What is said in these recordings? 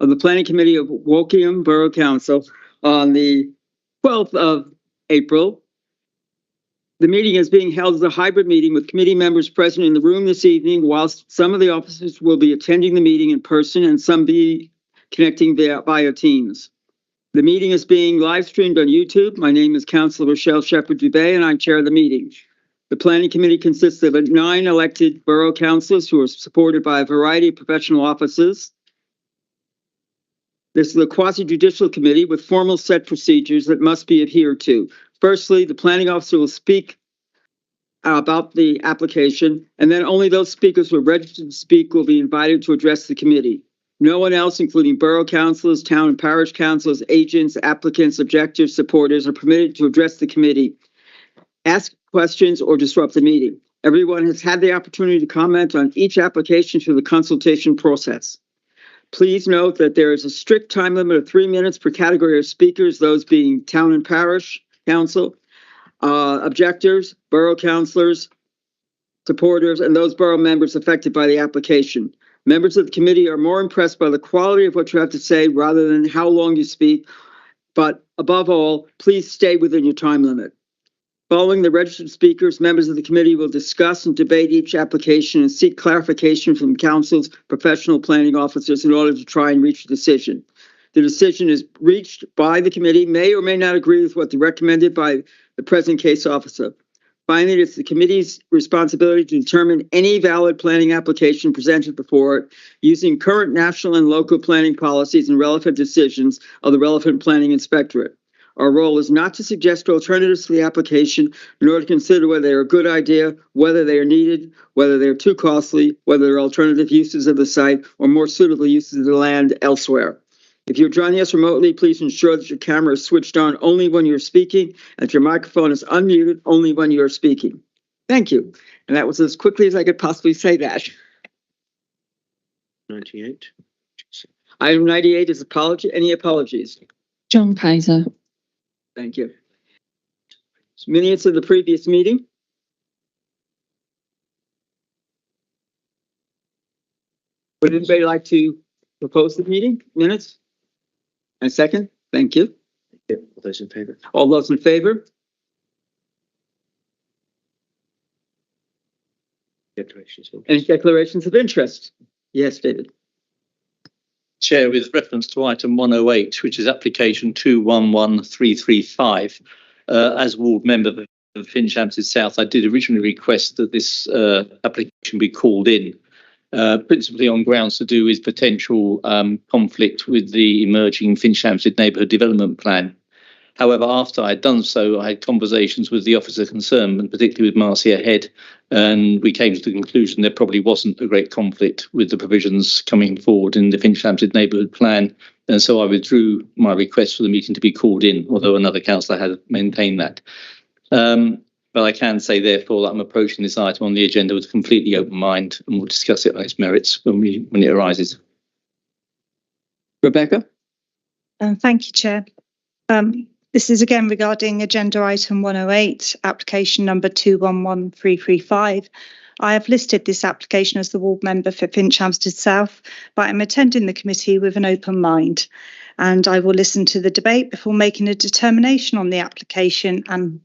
of the Planning Committee of Woking Borough Council on the 12th of April. The meeting is being held as a hybrid meeting with committee members present in the room this evening, whilst some of the officers will be attending the meeting in person and some be connecting via Teams. The meeting is being live streamed on YouTube. My name is Councilor Rochelle Shepherd-Dubé, and I chair the meeting. The Planning Committee consists of 9 elected borough councillors who are supported by a variety of professional offices. This is a quasi-judicial committee with formal set procedures that must be adhered to. Firstly, the planning officer will speak about the application, and then only those speakers who are registered to speak will be invited to address the committee. No one else, including borough councillors, town and parish councillors, agents, applicants, objectors, supporters, are permitted to address the committee, ask questions, or disrupt the meeting. Everyone has had the opportunity to comment on each application through the consultation process. Please note that there is a strict time limit of 3 minutes per category of speakers, those being town and parish council, objectors, borough councillors, supporters, and those borough members affected by the application. Members of the committee are more impressed by the quality of what you have to say rather than how long you speak, but above all, please stay within your time limit. Following the registered speakers, members of the committee will discuss and debate each application and seek clarification from council's professional planning officers in order to try and reach a decision. The decision is reached by the committee, may or may not agree with what is recommended by the present case officer. Finally, it's the committee's responsibility to determine any valid planning application presented before it using current national and local planning policies and relevant decisions of the relevant planning inspectorate. Our role is not to suggest alternatives to the application, nor to consider whether they're a good idea, whether they are needed, whether they're too costly, whether there are alternative uses of the site, or more suitable uses of the land elsewhere. If you're joining us remotely, please ensure that your camera is switched on only when you're speaking, and that your microphone is unmuted only when you're speaking. Thank you. And that was as quickly as I could possibly say that. 98. Item 98 is apology. Any apologies? John Kaiser. Thank you. Minutes of the previous meeting. Would anybody like to propose the meeting minutes? And second, thank you. Yeah, all those in favour? All those in favor? Declarations. Any declarations of interest? Yes, David. Chair, with reference to item 108, which is application 211335, as ward member of Finchampstead South, I did originally request that this application be called in, principally on grounds to do with potential conflict with the emerging Finchampstead Neighbourhood Development Plan. However, after I had done so, I had conversations with the officer concerned, and particularly with Marcia Head, and we came to the conclusion there probably wasn't a great conflict with the provisions coming forward in the Finchampstead Neighbourhood Plan. And so I withdrew my request for the meeting to be called in, although another councillor had maintained that. But I can say, therefore, that I'm approaching this item on the agenda with a completely open mind, and we'll discuss it on its merits when it arises. Rebecca? Thank you, Chair. This is again regarding agenda item 108, application number 211335. I have listed this application as the ward member for Finchampstead South, but I'm attending the committee with an open mind, and I will listen to the debate before making a determination on the application and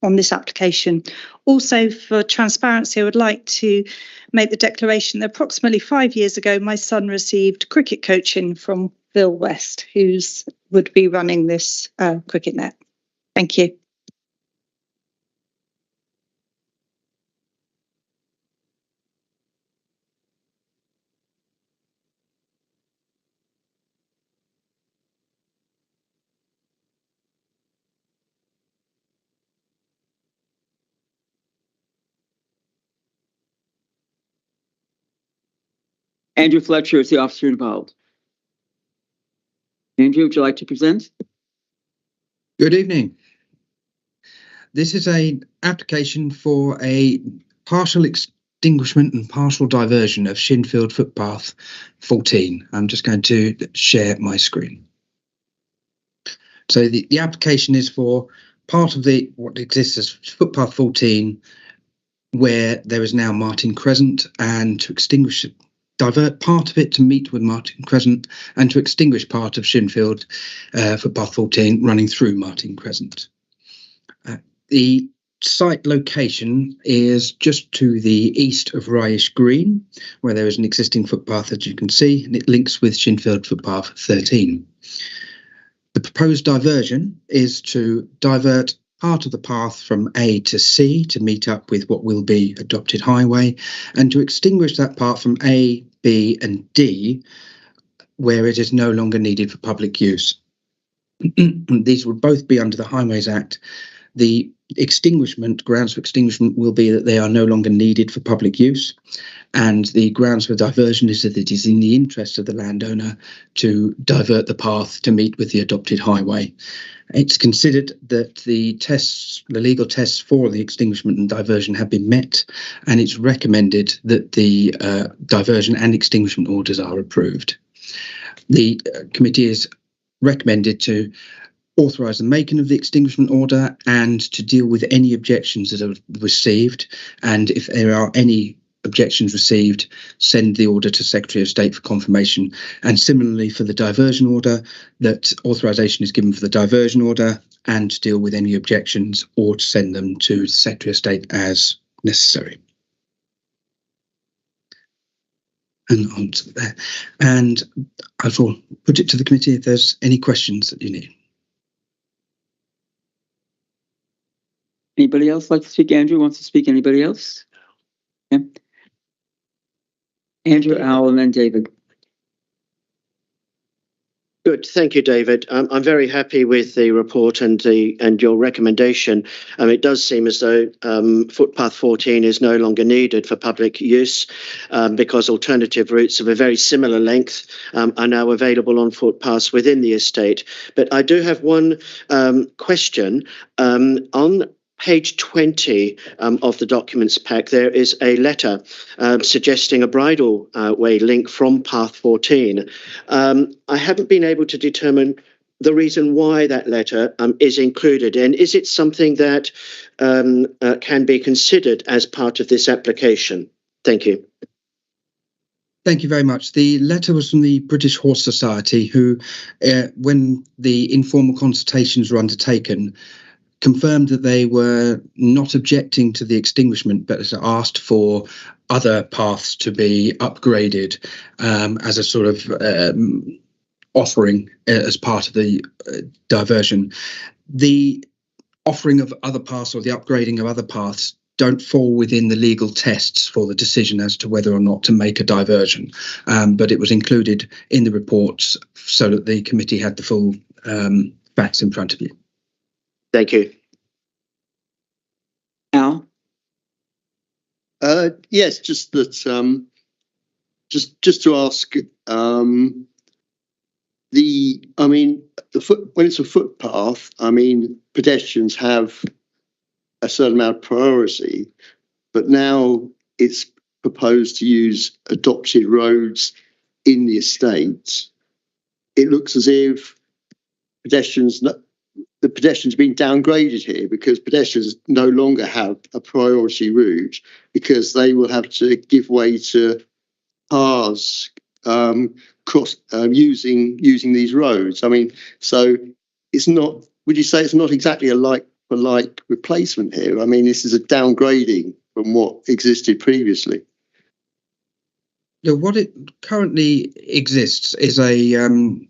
on this application. Also, for transparency, I would like to make the declaration that approximately 5 years ago, my son received cricket coaching from Bill West, who's would be running this cricket net. Thank you. Andrew Fletcher is the officer involved. Andrew, would you like to present? Good evening. This is an application for a partial extinguishment and partial diversion of Shinfield Footpath 14. I'm just going to share my screen. So the application is for part of what exists as Footpath 14, where there is now Martin Crescent, and to extinguish divert part of it to meet with Martin Crescent and to extinguish part of Shinfield footpath 14 running through Martin Crescent. The site location is just to the east of Ryish Green, where there is an existing footpath, as you can see, and it links with Shinfield footpath 13. The proposed diversion is to divert part of the path from A to C to meet up with what will be adopted highway, and to extinguish that part from A, B and D where it is no longer needed for public use. These will both be under the Highways Act. The grounds for extinguishment will be that they are no longer needed for public use, and the grounds for diversion is that it is in the interest of the landowner to divert the path to meet with the adopted highway. It's considered that the legal tests for the extinguishment and diversion have been met, and it's recommended that the diversion and extinguishment orders are approved. The committee is recommended to authorise the making of the extinguishment order and to deal with any objections that are received, and if there are any objections received, send the order to Secretary of State for confirmation. And similarly for the diversion order, that authorisation is given for the diversion order and to deal with any objections or to send them to the Secretary of State as necessary. And on to there. And I will put it to the committee if there's any questions that you need. Anybody else like to speak? Andrew wants to speak. Anybody else? Yeah. Andrew, Al, and then David. Good, thank you, David. I'm very happy with the report and your recommendation. It does seem as though footpath 14 is no longer needed for public use because alternative routes of a very similar length are now available on footpaths within the estate. But I do have one question. On page 20 of the documents pack, there is a letter suggesting a bridle way link from path 14. I haven't been able to determine the reason why that letter is included, and is it something that can be considered as part of this application? Thank you. Thank you very much. The letter was from the British Horse Society, who, when the informal consultations were undertaken, confirmed that they were not objecting to the extinguishment, but has asked for other paths to be upgraded as a sort of offering as part of the diversion. The offering of other paths or the upgrading of other paths don't fall within the legal tests for the decision as to whether or not to make a diversion, but it was included in the reports so that the committee had the full facts in front of you. Thank you. Al? Yes, just that. Just to ask. When it's a footpath, pedestrians have a certain amount of priority, but now it's proposed to use adopted roads in the estate. It looks as if the pedestrians being downgraded here, because pedestrians no longer have a priority route because they will have to give way to cars using these roads. So it's not. Would you say it's not exactly a like for like replacement here? This is a downgrading from what existed previously. What it currently exists is an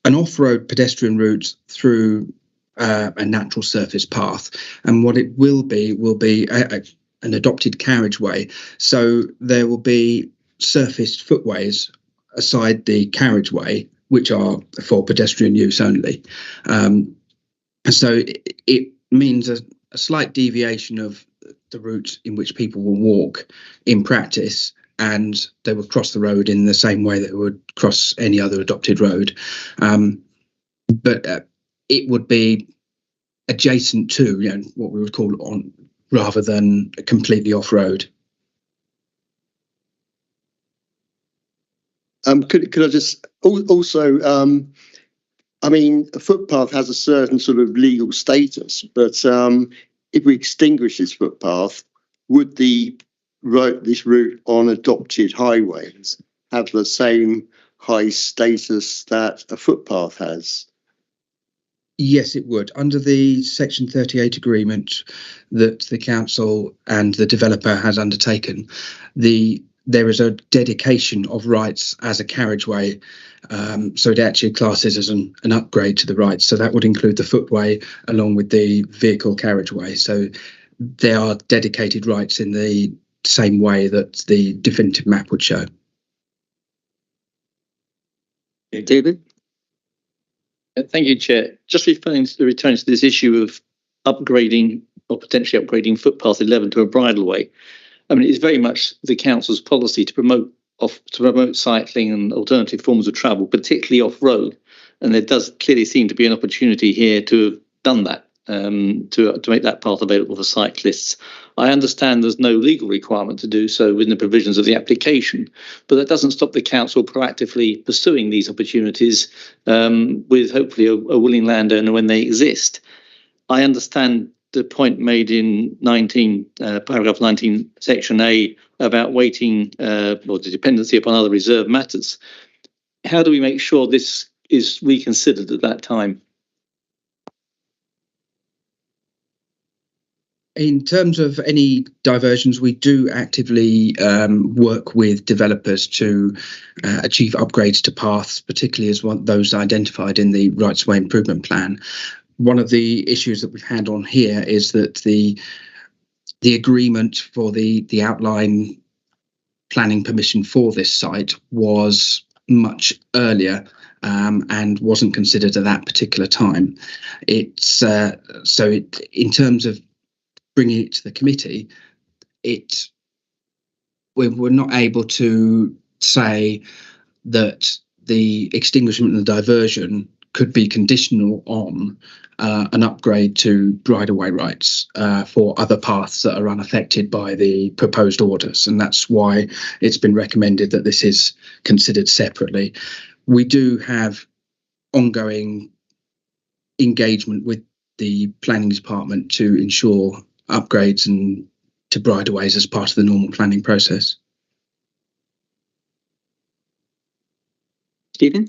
off-road pedestrian route through a natural surface path, and what it will be an adopted carriageway. So there will be surfaced footways aside the carriageway, which are for pedestrian use only. So it means a slight deviation of the route in which people will walk in practice, and they will cross the road in the same way that they would cross any other adopted road. But it would be adjacent to, what we would call on, rather than completely off-road. Could I just also? A footpath has a certain sort of legal status, but if we extinguish this footpath, would this route on adopted highways have the same high status that a footpath has? Yes, it would. Under the Section 38 agreement that the council and the developer has undertaken, there is a dedication of rights as a carriageway. So it actually classes as an upgrade to the rights. So that would include the footway along with the vehicle carriageway. So there are dedicated rights in the same way that the definitive map would show. David? Thank you, Chair. Just returning to this issue of upgrading or potentially upgrading footpath 11 to a bridleway. I mean, it's very much the council's policy to promote cycling and alternative forms of travel, particularly off-road. And there does clearly seem to be an opportunity here to have done that, to make that path available for cyclists. I understand there's no legal requirement to do so within the provisions of the application, but that doesn't stop the council proactively pursuing these opportunities with hopefully a willing landowner when they exist. I understand the point made in paragraph 19, section A, about waiting or the dependency upon other reserved matters. How do we make sure this is reconsidered at that time? In terms of any diversions, we do actively work with developers to achieve upgrades to paths, particularly as those identified in the Rights of Way Improvement Plan. One of the issues that we've had on here is that the agreement for the outline planning permission for this site was much earlier and wasn't considered at that particular time. In terms of bringing it to the committee, we're not able to say that the extinguishment and the diversion could be conditional on an upgrade to bridleway rights for other paths that are unaffected by the proposed orders, and that's why it's been recommended that this is considered separately. We do have ongoing engagement with the planning department to ensure upgrades and to bridleways as part of the normal planning process. Stephen?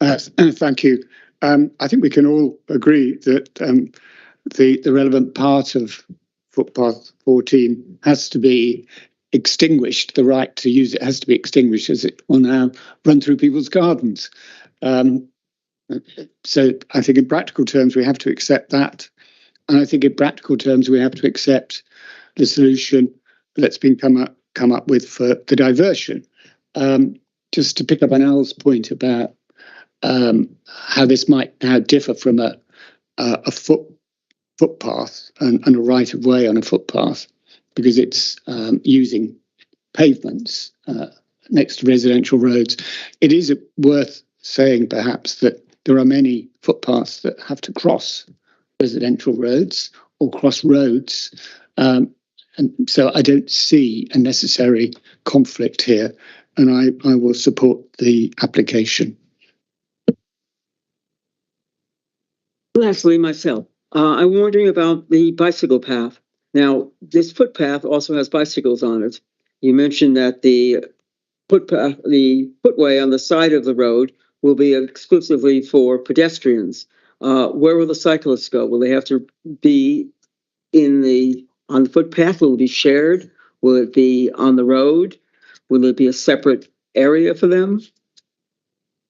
Thank you. I think we can all agree that the relevant part of footpath 14 has to be extinguished. The right to use it has to be extinguished, as it will now run through people's gardens. So I think in practical terms we have to accept that, and I think in practical terms we have to accept the solution that's been come up with for the diversion. Just to pick up on Al's point about how this might now differ from a footpath and a right of way on a footpath, because it's using pavements next to residential roads. It is worth saying perhaps that there are many footpaths that have to cross residential roads or cross roads, and so I don't see a necessary conflict here, and I will support the application. Lastly, myself, I'm wondering about the bicycle path. Now, this footpath also has bicycles on it. You mentioned that the footway on the side of the road will be exclusively for pedestrians. Where will the cyclists go? Will they have to be on the footpath? Will it be shared? Will it be on the road? Will it be a separate area for them?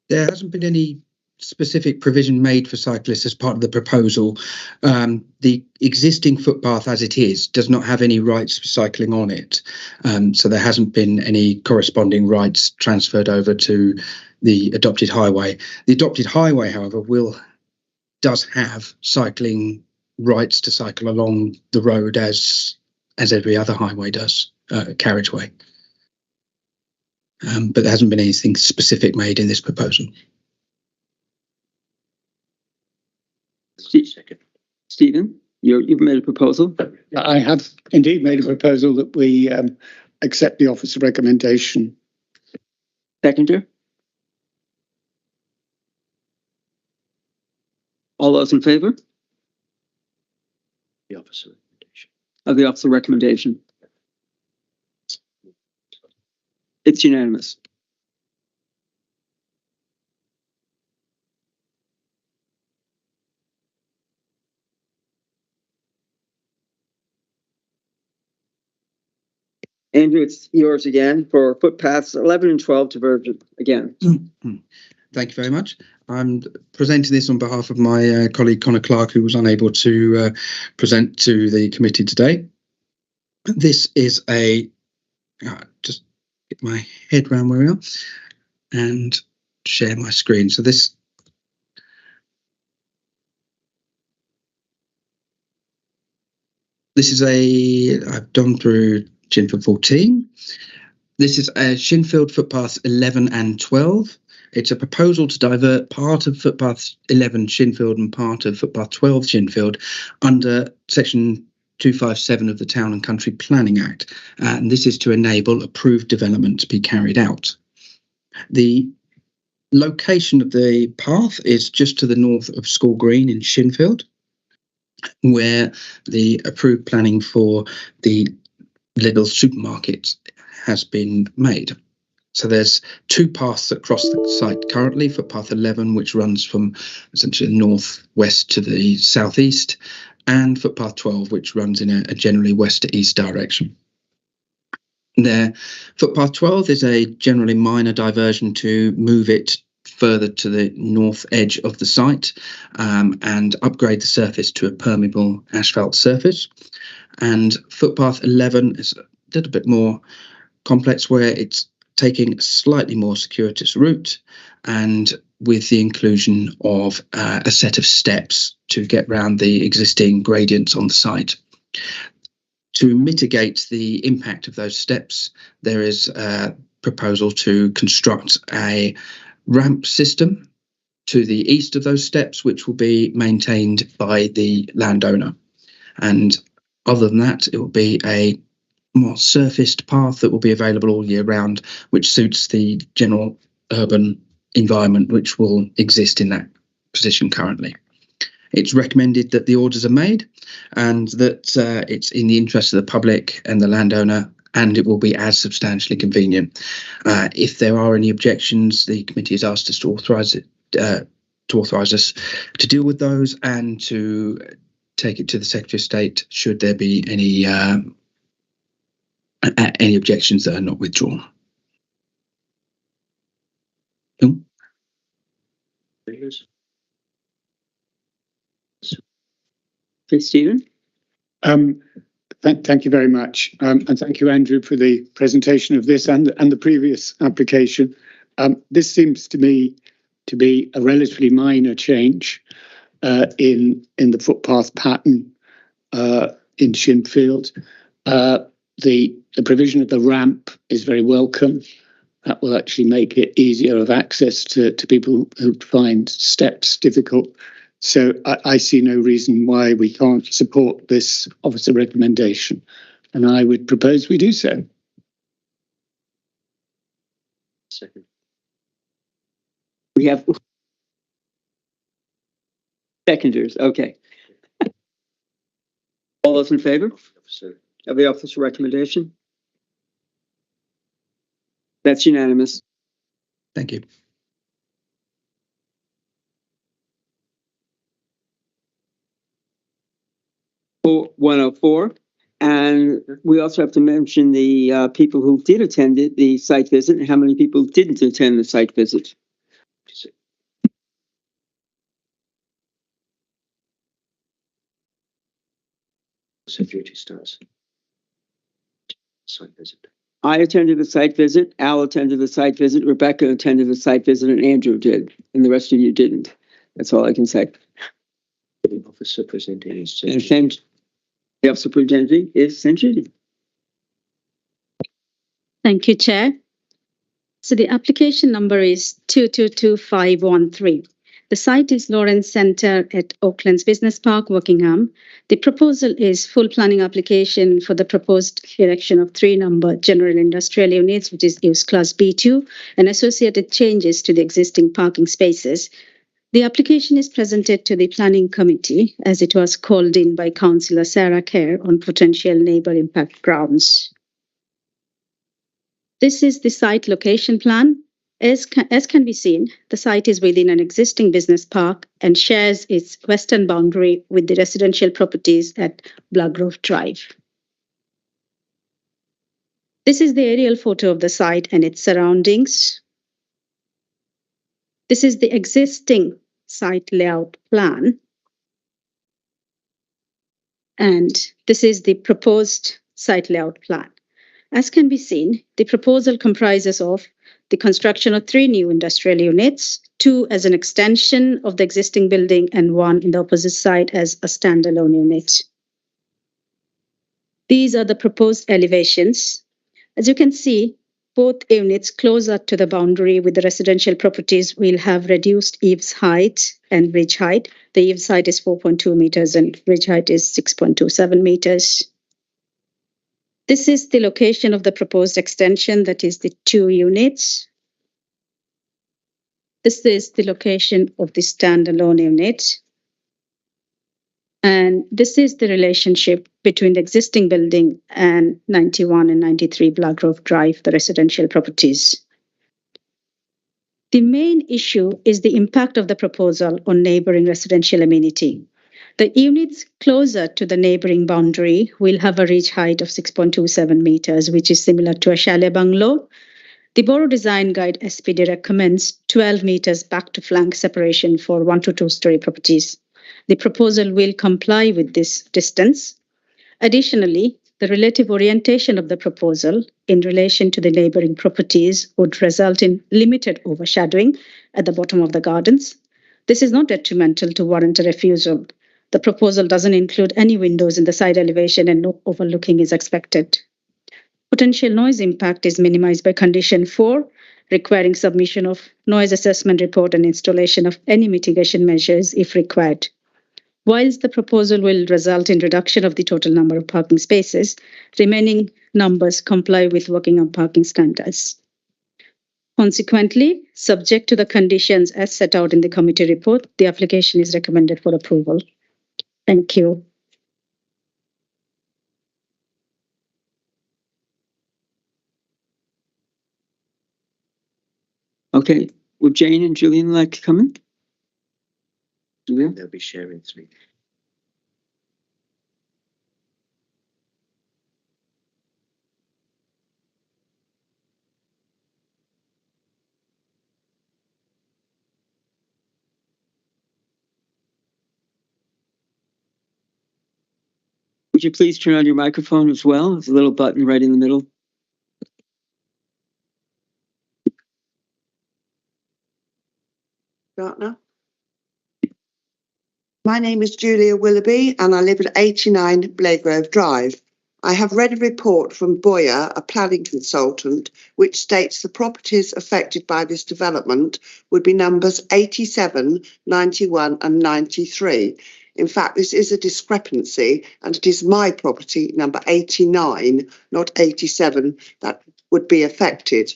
There hasn't been any specific provision made for cyclists as part of the proposal. The existing footpath as it is does not have any rights for cycling on it. So there hasn't been any corresponding rights transferred over to the adopted highway. The adopted highway, however, does have cycling rights to cycle along the road as every other highway does, carriageway. But there hasn't been anything specific made in this proposal. Stephen, you've made a proposal? I have indeed made a proposal that we accept the officer recommendation. Seconder? All those in favour? The officer recommendation. Of the officer recommendation. It's unanimous. Andrew, it's yours again for footpaths 11 and 12 divergent again. Thank you very much. I'm presenting this on behalf of my colleague Connor Clark, who was unable to present to the committee today. This is a, just get my head around where we are and share my screen. So this is I've done through Shinfield 14. This is a Shinfield footpaths 11 and 12. It's a proposal to divert part of footpath 11 Shinfield and part of footpath 12 Shinfield under section 257 of the Town and Country Planning Act. And this is to enable approved development to be carried out. The location of the path is just to the north of School Green in Shinfield, where the approved planning for the Lidl supermarket has been made. So there's two paths that cross the site currently, footpath 11, which runs from essentially northwest to the southeast, and footpath 12, which runs in a generally west to east direction. There, footpath 12 is a generally minor diversion to move it further to the north edge of the site and upgrade the surface to a permeable asphalt surface. And footpath 11 is a little bit more complex, where it's taking a slightly more circuitous route and with the inclusion of a set of steps to get around the existing gradients on the site. To mitigate the impact of those steps, there is a proposal to construct a ramp system to the east of those steps, which will be maintained by the landowner. And other than that, it will be a more surfaced path that will be available all year round, which suits the general urban environment which will exist in that position currently. It's recommended that the orders are made and that it's in the interest of the public and the landowner, and it will be as substantially convenient. If there are any objections, the committee has asked us to authorise us to deal with those and to take it to the Secretary of State should there be any objections that are not withdrawn. Cool. Okay, Stephen. Thank you very much, and thank you, Andrew, for the presentation of this and the previous application. This seems to me to be a relatively minor change in the footpath pattern in Shinfield. The provision of the ramp is very welcome. That will actually make it easier of access to people who find steps difficult. So I see no reason why we can't support this officer recommendation, and I would propose we do so. Second. We have seconders. Okay. All those in favor of the officer recommendation? That's unanimous. Thank you. For 104. And we also have to mention the people who did attend the site visit and how many people didn't attend the site visit. Security starts. Site visit. I attended the site visit, Al attended the site visit, Rebecca attended the site visit, and Andrew did, and the rest of you didn't. That's all I can say. The officer presenting is And the officer presenting is Sanjiti. Thank you, Chair. So the application number is 222513. The site is Lawrence Centre at Oaklands Business Park, Wokingham. The proposal is full planning application for the proposed erection of 3-number general industrial units, which is use class B2, and associated changes to the existing parking spaces. The application is presented to the Planning Committee as it was called in by Councillor Sarah Kerr on potential neighbour impact grounds. This is the site location plan. As can be seen, the site is within an existing business park and shares its western boundary with the residential properties at Blackgrove Drive. This is the aerial photo of the site and its surroundings. This is the existing site layout plan. And this is the proposed site layout plan. As can be seen, the proposal comprises of the construction of 3 new industrial units, 2 as an extension of the existing building and 1 in the opposite side as a standalone unit. These are the proposed elevations. As you can see, both units closer to the boundary with the residential properties will have reduced eaves height and ridge height. The eaves height is 4.2 meters and ridge height is 6.27 meters. This is the location of the proposed extension, that is the 2 units. This is the location of the standalone unit. And this is the relationship between the existing building and 91 and 93 Blackgrove Drive, the residential properties. The main issue is the impact of the proposal on neighboring residential amenity. The units closer to the neighboring boundary will have a ridge height of 6.27 meters, which is similar to a chalet bungalow. The Borough Design Guide SPD recommends 12 meters back to flank separation for 1 to 2 story properties. The proposal will comply with this distance. Additionally, the relative orientation of the proposal in relation to the neighboring properties would result in limited overshadowing at the bottom of the gardens. This is not detrimental to warrant a refusal. The proposal doesn't include any windows in the side elevation and no overlooking is expected. Potential noise impact is minimized by condition 4, requiring submission of noise assessment report and installation of any mitigation measures if required. Whilst the proposal will result in reduction of the total number of parking spaces, remaining numbers comply with Workingham parking standards. Consequently, subject to the conditions as set out in the committee report, the application is recommended for approval. Thank you. Okay, would Jane and Julian like to come in? Julia? They'll be sharing 3. Would you please turn on your microphone as well? There's a little button right in the middle. Partner. My name is Julia Willoughby and I live at 89 Blagrove Drive. I have read a report from Boyer, a planning consultant, which states the properties affected by this development would be numbers 87, 91 and 93. In fact, this is a discrepancy and it is my property, number 89, not 87, that would be affected.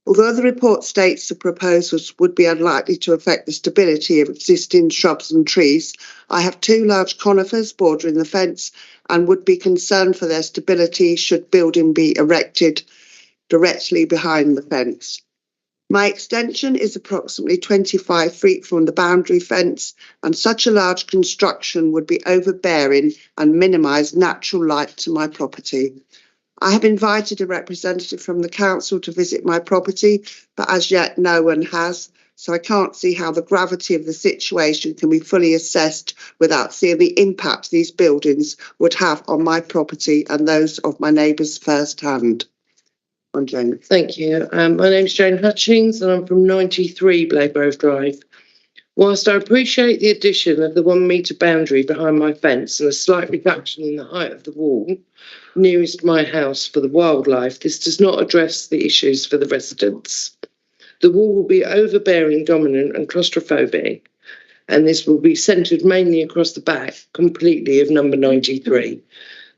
Although the report states the proposals would be unlikely to affect the stability of existing shrubs and trees, I have 2 large conifers bordering the fence and would be concerned for their stability should building be erected directly behind the fence. My extension is approximately 25 feet from the boundary fence, and such a large construction would be overbearing and minimise natural light to my property. I have invited a representative from the council to visit my property, but as yet no one has, so I can't see how the gravity of the situation can be fully assessed without seeing the impact these buildings would have on my property and those of my neighbours firsthand. I'm Jane. Thank you. My name's Jane Hutchings and I'm from 93 Blagrove Drive. Whilst I appreciate the addition of the 1 metre boundary behind my fence and a slight reduction in the height of the wall nearest my house for the wildlife, this does not address the issues for the residents. The wall will be overbearing, dominant and claustrophobic, and this will be centred mainly across the back completely of number 93.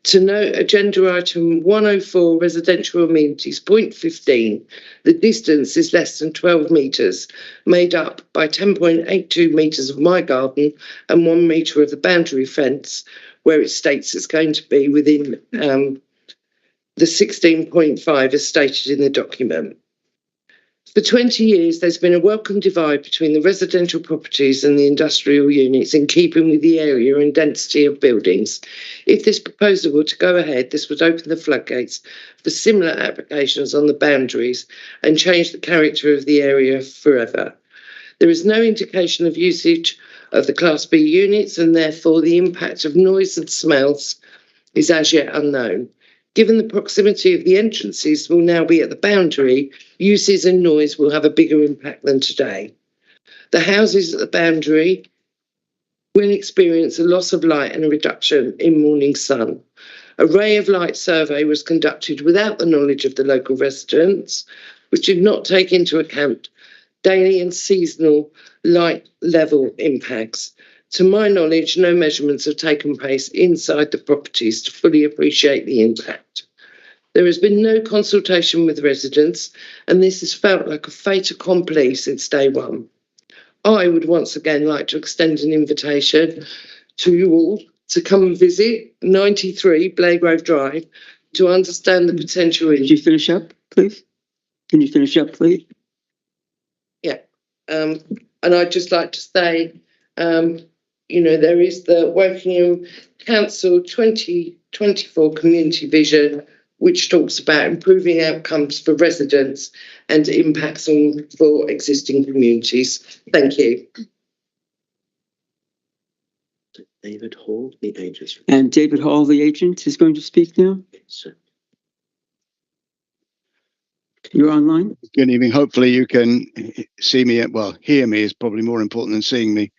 To note agenda item 104 residential amenities, point 15, the distance is less than 12 metres, made up by 10.82 metres of my garden and 1 metre of the boundary fence, where it states it's going to be within the 16.5 as stated in the document. For 20 years, there's been a welcome divide between the residential properties and the industrial units in keeping with the area and density of buildings. If this proposal were to go ahead, this would open the floodgates for similar applications on the boundaries and change the character of the area forever. There is no indication of usage of the Class B units, and therefore the impact of noise and smells is as yet unknown. Given the proximity of the entrances will now be at the boundary, uses and noise will have a bigger impact than today. The houses at the boundary will experience a loss of light and a reduction in morning sun. A ray of light survey was conducted without the knowledge of the local residents, which did not take into account daily and seasonal light level impacts. To my knowledge, no measurements have taken place inside the properties to fully appreciate the impact. There has been no consultation with residents, and this has felt like a fait accompli since day one. I would once again like to extend an invitation to you all to come and visit 93 Blagrove Drive to understand the potential. Could you finish up, please? Can you finish up, please? Yeah. And I'd just like to say, there is the Wokingham Council 2024 Community Vision, which talks about improving outcomes for residents and impacts for existing communities. Thank you. David Hall, the agent. And David Hall, the agent, is going to speak now. Sir. You're online. Good evening. Hopefully you can see me. Well, hear me is probably more important than seeing me.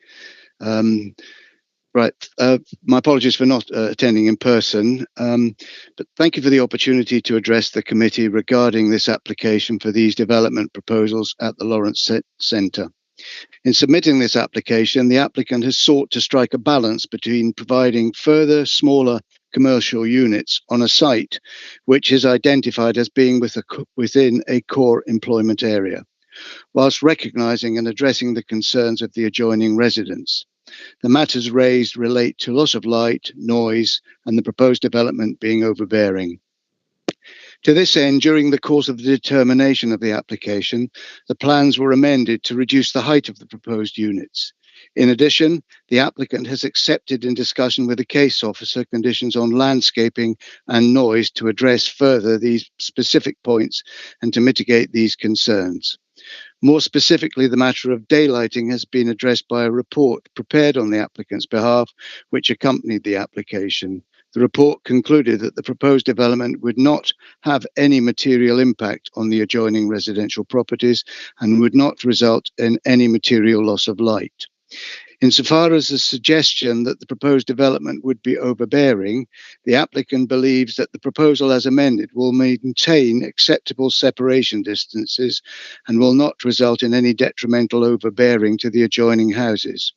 Right. My apologies for not attending in person, but thank you for the opportunity to address the committee regarding this application for these development proposals at the Lawrence Centre. In submitting this application, the applicant has sought to strike a balance between providing further smaller commercial units on a site which is identified as being within a core employment area, whilst recognising and addressing the concerns of the adjoining residents. The matters raised relate to loss of light, noise, and the proposed development being overbearing. To this end, during the course of the determination of the application, the plans were amended to reduce the height of the proposed units. In addition, the applicant has accepted in discussion with the case officer conditions on landscaping and noise to address further these specific points and to mitigate these concerns. More specifically, the matter of daylighting has been addressed by a report prepared on the applicant's behalf, which accompanied the application. The report concluded that the proposed development would not have any material impact on the adjoining residential properties and would not result in any material loss of light. Insofar as the suggestion that the proposed development would be overbearing, the applicant believes that the proposal as amended will maintain acceptable separation distances and will not result in any detrimental overbearing to the adjoining houses.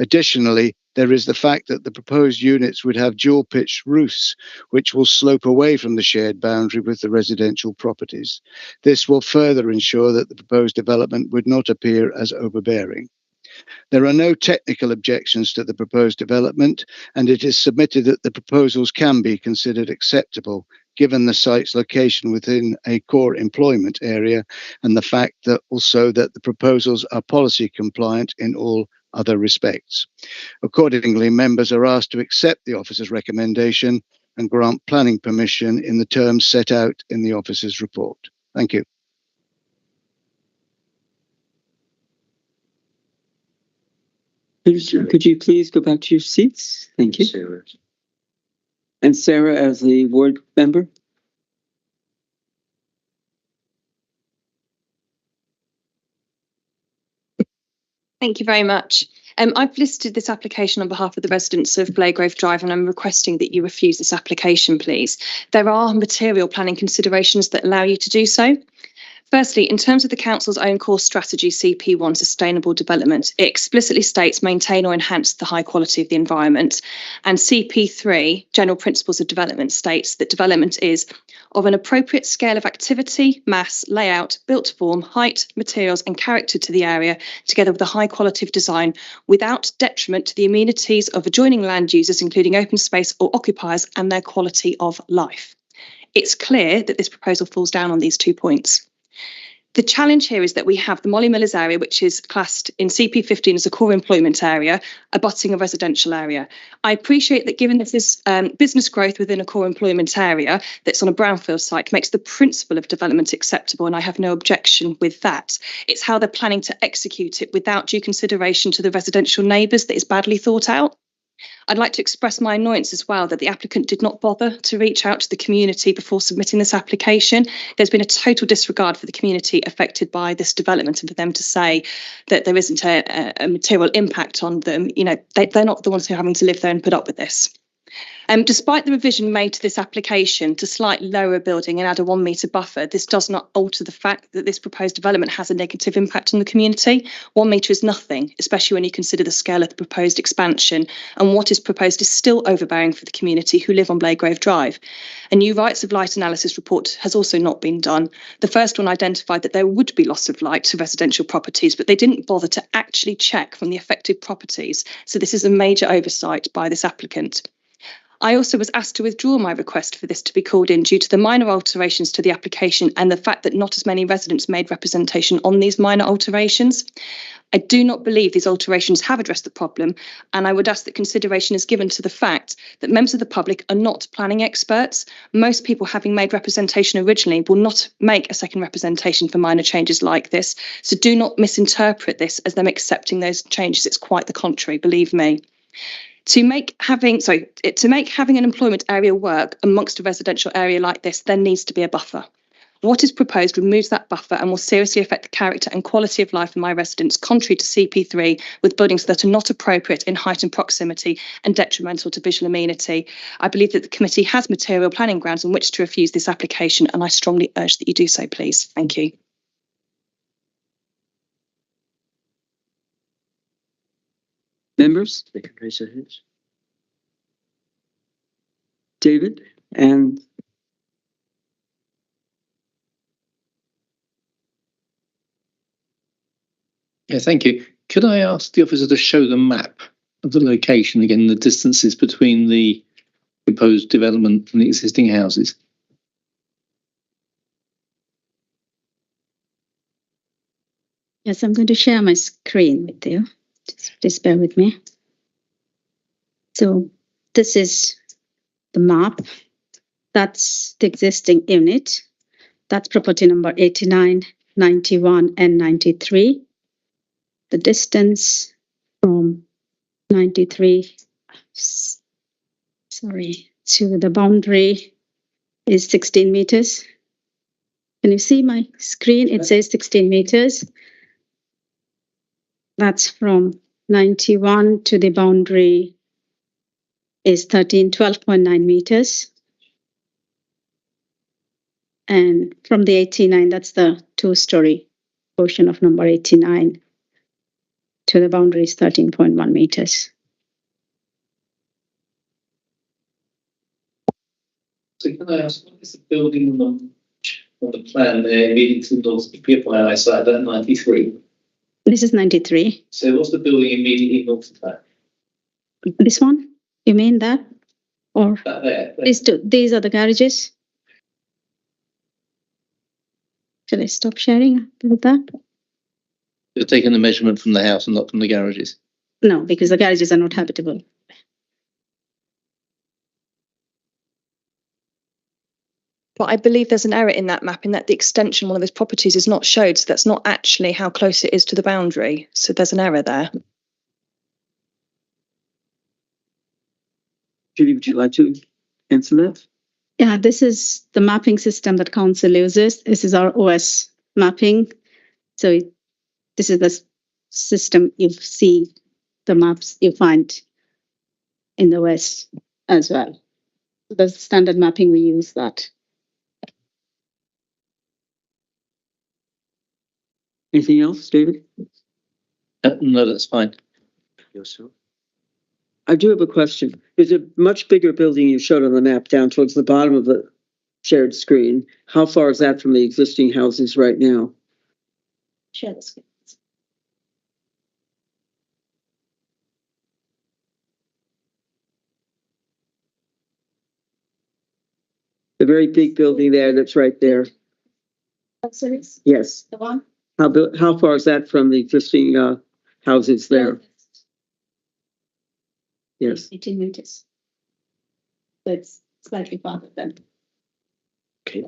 Additionally, there is the fact that the proposed units would have dual-pitched roofs, which will slope away from the shared boundary with the residential properties. This will further ensure that the proposed development would not appear as overbearing. There are no technical objections to the proposed development, and it is submitted that the proposals can be considered acceptable, given the site's location within a core employment area, and the fact that also that the proposals are policy compliant in all other respects. Accordingly, members are asked to accept the officer's recommendation and grant planning permission in the terms set out in the officer's report. Thank you. Could you please go back to your seats? Thank you. Sarah. And Sarah, as the ward member. Thank you very much. I've listed this application on behalf of the residents of Blagrove Drive, and I'm requesting that you refuse this application, please. There are material planning considerations that allow you to do so. Firstly, in terms of the council's own core strategy, CP1 Sustainable Development, it explicitly states maintain or enhance the high quality of the environment. And CP3, General Principles of Development, states that development is of an appropriate scale of activity, mass, layout, built form, height, materials and character to the area, together with a high quality of design, without detriment to the amenities of adjoining land users, including open space or occupiers, and their quality of life. It's clear that this proposal falls down on these 2 points. The challenge here is that we have the Molly Millers area, which is classed in CP15 as a core employment area, abutting a residential area. I appreciate that given this is business growth within a core employment area that's on a brownfield site makes the principle of development acceptable, and I have no objection with that. It's how they're planning to execute it without due consideration to the residential neighbours that is badly thought out. I'd like to express my annoyance as well that the applicant did not bother to reach out to the community before submitting this application. There's been a total disregard for the community affected by this development, and for them to say that there isn't a material impact on them, they're not the ones who are having to live there and put up with this. Despite the revision made to this application to slightly lower a building and add a 1 metre buffer, this does not alter the fact that this proposed development has a negative impact on the community. 1 metre is nothing, especially when you consider the scale of the proposed expansion, and what is proposed is still overbearing for the community who live on Bladegrove Drive. A new rights of light analysis report has also not been done. The first one identified that there would be loss of light to residential properties, but they didn't bother to actually check from the affected properties. So this is a major oversight by this applicant. I also was asked to withdraw my request for this to be called in due to the minor alterations to the application and the fact that not as many residents made representation on these minor alterations. I do not believe these alterations have addressed the problem, and I would ask that consideration is given to the fact that members of the public are not planning experts. Most people, having made representation originally, will not make a second representation for minor changes like this. So do not misinterpret this as them accepting those changes. It's quite the contrary, believe me. To make having an employment area work amongst a residential area like this, there needs to be a buffer. What is proposed removes that buffer and will seriously affect the character and quality of life of my residents, contrary to CP3, with buildings that are not appropriate in height and proximity and detrimental to visual amenity. I believe that the committee has material planning grounds on which to refuse this application, and I strongly urge that you do so, please. Thank you. Members? They can raise their hands. David? And Yeah, thank you. Could I ask the officer to show the map of the location again, the distances between the proposed development and the existing houses? Yes, I'm going to share my screen with you. Just bear with me. So this is the map. That's the existing unit. That's property number 89, 91, and 93. The distance from 93, to the boundary is 16 meters. Can you see my screen? It says 16 meters. That's from 91 to the boundary is 12.9 meters. And from the 89, that's the two-story portion of number 89 to the boundary is 13.1 meters. So can I ask, what is the building on the plan there immediately to the north of PFI eyesight, that 93? This is 93. So what's the building immediately north of that? This one? You mean that? Or That there? these are the garages? Should I stop sharing with that? You're taking the measurement from the house and not from the garages? No, because the garages are not habitable. But I believe there's an error in that map in that the extension, one of those properties, is not showed. So that's not actually how close it is to the boundary. So there's an error there. Judy, would you like to answer that? Yeah, this is the mapping system that council uses. This is our OS mapping. So this is the system you see the maps you find in the West as well. The standard mapping, we use that. Anything else, David? No, that's fine. Yourself. I do have a question. There's a much bigger building you showed on the map down towards the bottom of the shared screen. How far is that from the existing houses right now? Share the screen. The very big building there that's right there. Series, Yes. the one. How far is that from the existing houses there? Yes. 18 meters. So it's slightly farther than. Okay.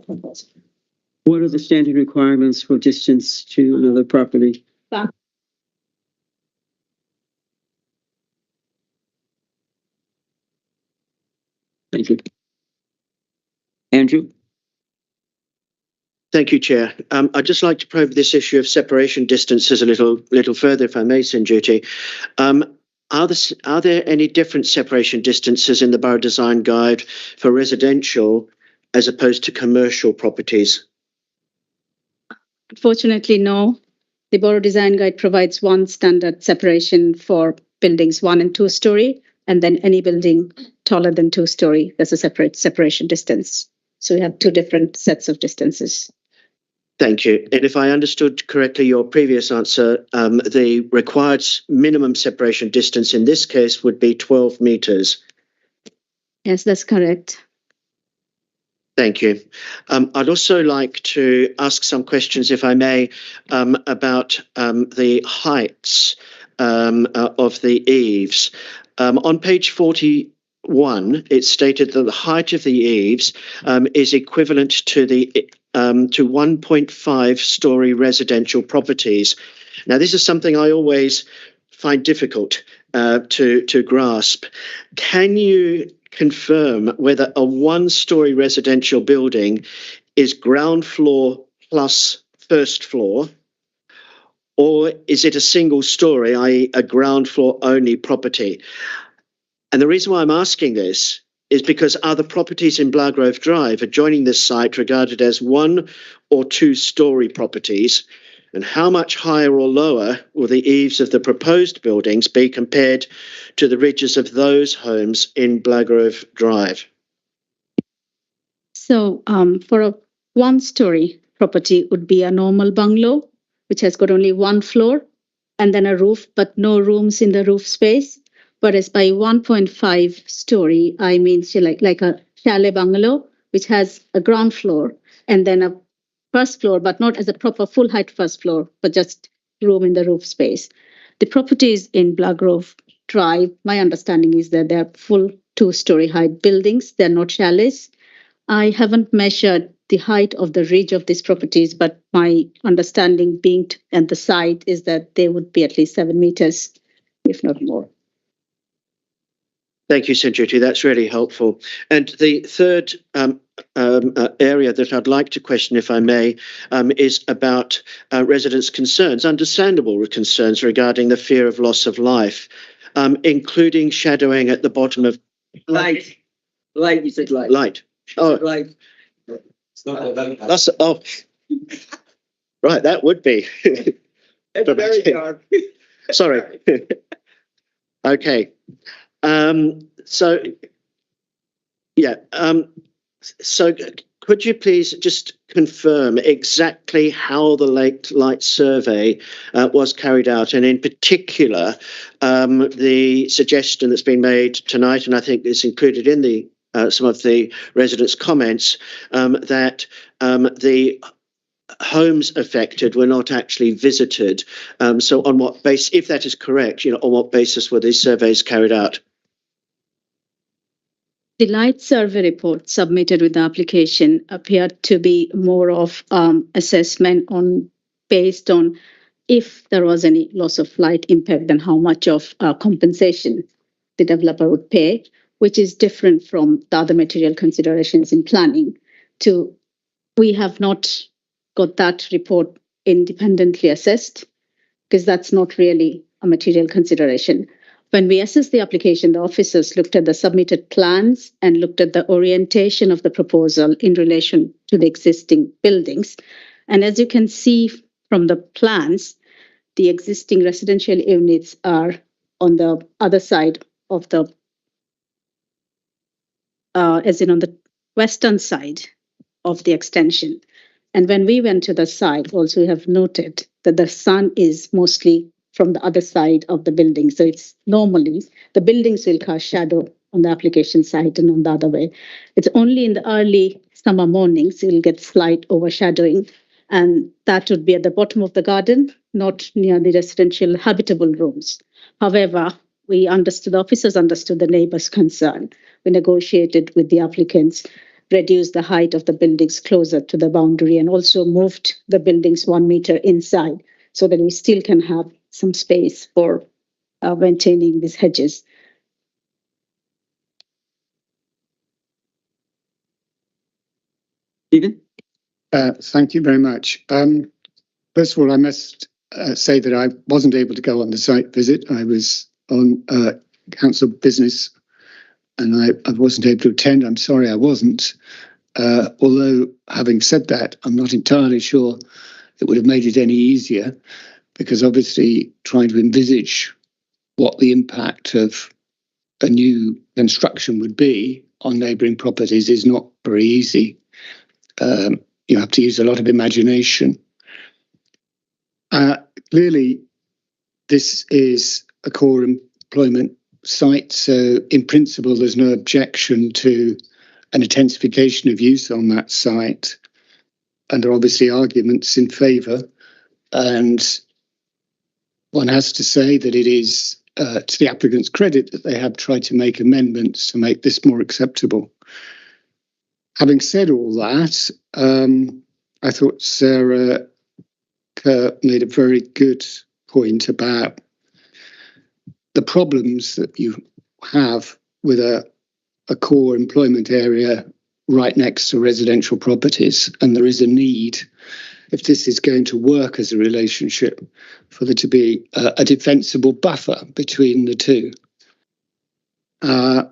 What are the standard requirements for distance to another property? Thank you. Andrew? Thank you, Chair. I'd just like to probe this issue of separation distances a little further, if I may, Sinjuti. Are there any different separation distances in the Borough Design Guide for residential as opposed to commercial properties? Unfortunately, no. The Borough Design Guide provides one standard separation for buildings 1 and 2 story, and then any building taller than 2 story, there's a separate separation distance. So we have 2 different sets of distances. Thank you. And if I understood correctly your previous answer, the required minimum separation distance in this case would be 12 metres. Yes, that's correct. Thank you. I'd also like to ask some questions, if I may, about the heights of the eaves. On page 41, it's stated that the height of the eaves is equivalent to 1.5 story residential properties. Now, this is something I always find difficult to grasp. Can you confirm whether a 1-story residential building is ground floor plus first floor, or is it a single story, i.e. a ground floor only property? And the reason why I'm asking this is because other properties in Blagrove Drive adjoining this site regarded as 1 or 2-story properties, and how much higher or lower will the eaves of the proposed buildings be compared to the ridges of those homes in Blagrove Drive? So for a 1-story property would be a normal bungalow, which has got only 1 floor and then a roof, but no rooms in the roof space. Whereas by 1.5 story, I mean like a chalet bungalow, which has a ground floor and then a first floor, but not as a proper full height first floor, but just room in the roof space. The properties in Blagrove Drive, my understanding is that they're full 2-story height buildings. They're not chalets. I haven't measured the height of the ridge of these properties, but my understanding being at the site is that they would be at least 7 meters, if not more. Thank you, Sinjuti. That's really helpful. And the third area that I'd like to question, if I may, is about residents' concerns, understandable concerns regarding the fear of loss of life, including shadowing at the bottom of... Light. Light, you said light. Light. Oh, Light. that's... Oh, right, that would be. It's very dark. Sorry. Okay. So could you please just confirm exactly how the light survey was carried out, and in particular the suggestion that's been made tonight, and I think it's included in the some of the residents' comments, that the homes affected were not actually visited. So on what basis, if that is correct, on what basis were these surveys carried out? The light survey report submitted with the application appeared to be more of assessment based on if there was any loss of light impact and how much of compensation the developer would pay, which is different from the other material considerations in planning. We have not got that report independently assessed because that's not really a material consideration. When we assessed the application, the officers looked at the submitted plans and looked at the orientation of the proposal in relation to the existing buildings. And as you can see from the plans, the existing residential units are on the other side of the, as in on the western side of the extension. And when we went to the site, also we have noted that the sun is mostly from the other side of the building. So it's normally the buildings will cast shadow on the application site and on the other way. It's only in the early summer mornings, it will get slight overshadowing. And that would be at the bottom of the garden, not near the residential habitable rooms. However, the officers understood the neighbors' concern. We negotiated with the applicants, reduced the height of the buildings closer to the boundary, and also moved the buildings 1 meter inside so that we still can have some space for maintaining these hedges. Stephen? Thank you very much. First of all, I must say that I wasn't able to go on the site visit. I was on council business and I wasn't able to attend. I'm sorry I wasn't. Although, having said that, I'm not entirely sure it would have made it any easier, because obviously trying to envisage what the impact of a new construction would be on neighbouring properties is not very easy. You have to use a lot of imagination. Clearly, this is a core employment site, so in principle, there's no objection to an intensification of use on that site. And there are obviously arguments in favour. And one has to say that it is to the applicant's credit that they have tried to make amendments to make this more acceptable. Having said all that, I thought Sarah Kerr made a very good point about the problems that you have with a core employment area right next to residential properties. And there is a need, if this is going to work as a relationship, for there to be a defensible buffer between the two. And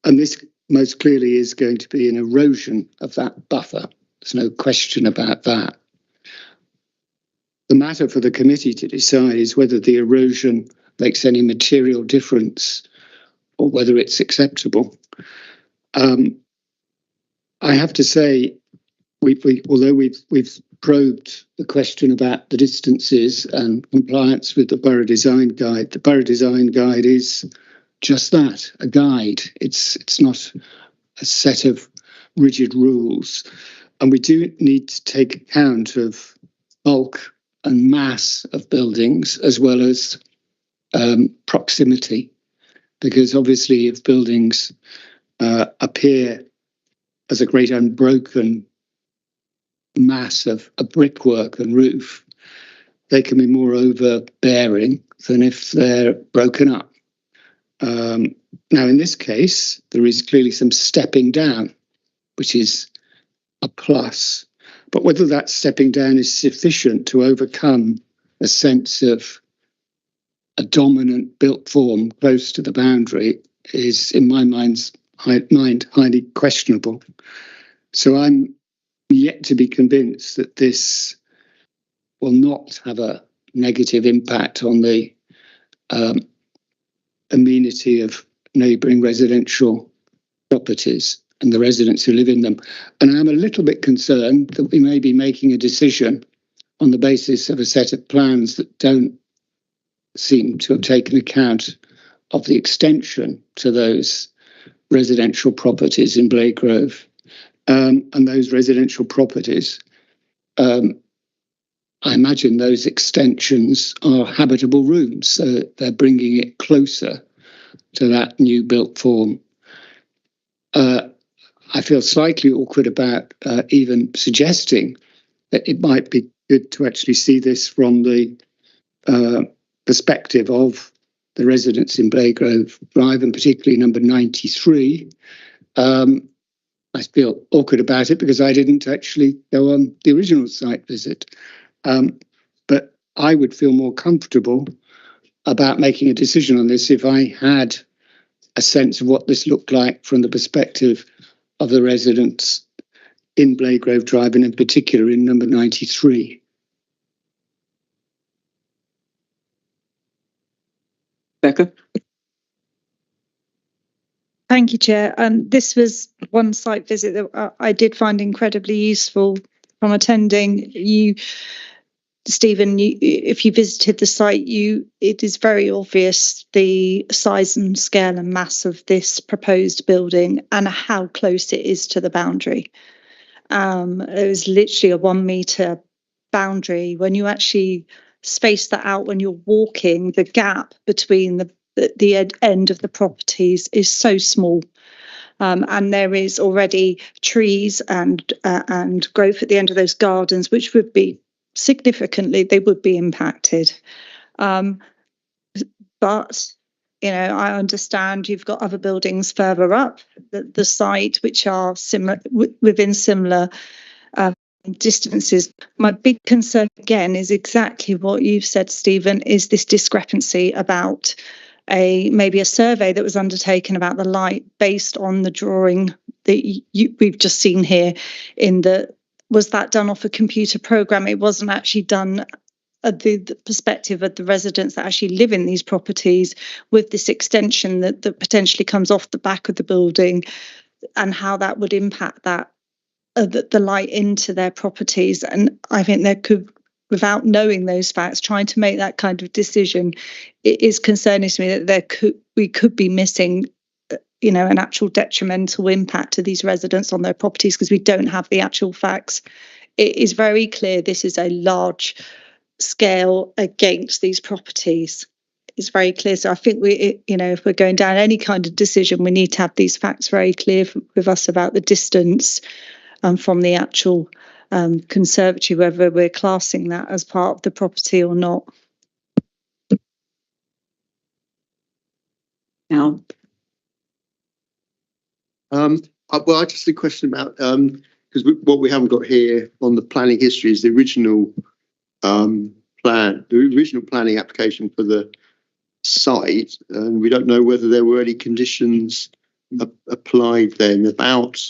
this most clearly is going to be an erosion of that buffer. There's no question about that. The matter for the committee to decide is whether the erosion makes any material difference or whether it's acceptable. I have to say, although we've probed the question about the distances and compliance with the Borough Design Guide, the Borough Design Guide is just that, a guide. It's not a set of rigid rules. And we do need to take account of bulk and mass of buildings as well as proximity, because obviously if buildings appear as a great unbroken mass of a brickwork and roof, they can be more overbearing than if they're broken up. Now, in this case, there is clearly some stepping down, which is a plus. But whether that stepping down is sufficient to overcome a sense of a dominant built form close to the boundary is, in my mind, highly questionable. So I'm yet to be convinced that this will not have a negative impact on the amenity of neighbouring residential properties and the residents who live in them. And I'm a little bit concerned that we may be making a decision on the basis of a set of plans that don't seem to have taken account of the extension to those residential properties in Bladegrove. And those residential properties, I imagine those extensions are habitable rooms, so they're bringing it closer to that new built form. I feel slightly awkward about even suggesting that it might be good to actually see this from the perspective of the residents in Bladegrove Drive, and particularly number 93. I feel awkward about it because I didn't actually go on the original site visit. But I would feel more comfortable about making a decision on this if I had a sense of what this looked like from the perspective of the residents in Bladegrove Drive, and in particular in number 93. Becca? Thank you, Chair. This was one site visit that I did find incredibly useful from attending. Stephen, if you visited the site, it is very obvious the size and scale and mass of this proposed building and how close it is to the boundary. It was literally a 1 meter boundary. When you actually space that out when you're walking, the gap between the end of the properties is so small. And there is already trees and growth at the end of those gardens, which would be they would be impacted. But I understand you've got other buildings further up the site which are similar within similar distances. My big concern again is exactly what you've said, Stephen, is this discrepancy about maybe a survey that was undertaken about the light based on the drawing that we've just seen here. Was that done off a computer program? It wasn't actually done at the perspective of the residents that actually live in these properties, with this extension that potentially comes off the back of the building, and how that would impact that the light into their properties. And I think there could, without knowing those facts, trying to make that kind of decision, it is concerning to me that we could be missing an actual detrimental impact to these residents on their properties because we don't have the actual facts. It is very clear this is a large scale against these properties. It's very clear. So I think if we're going down any kind of decision, we need to have these facts very clear with us about the distance from the actual conservatory, whether we're classing that as part of the property or not. Now, Well, I just had a question about because what we haven't got here on the planning history is the original planning application for the site, and we don't know whether there were any conditions applied then about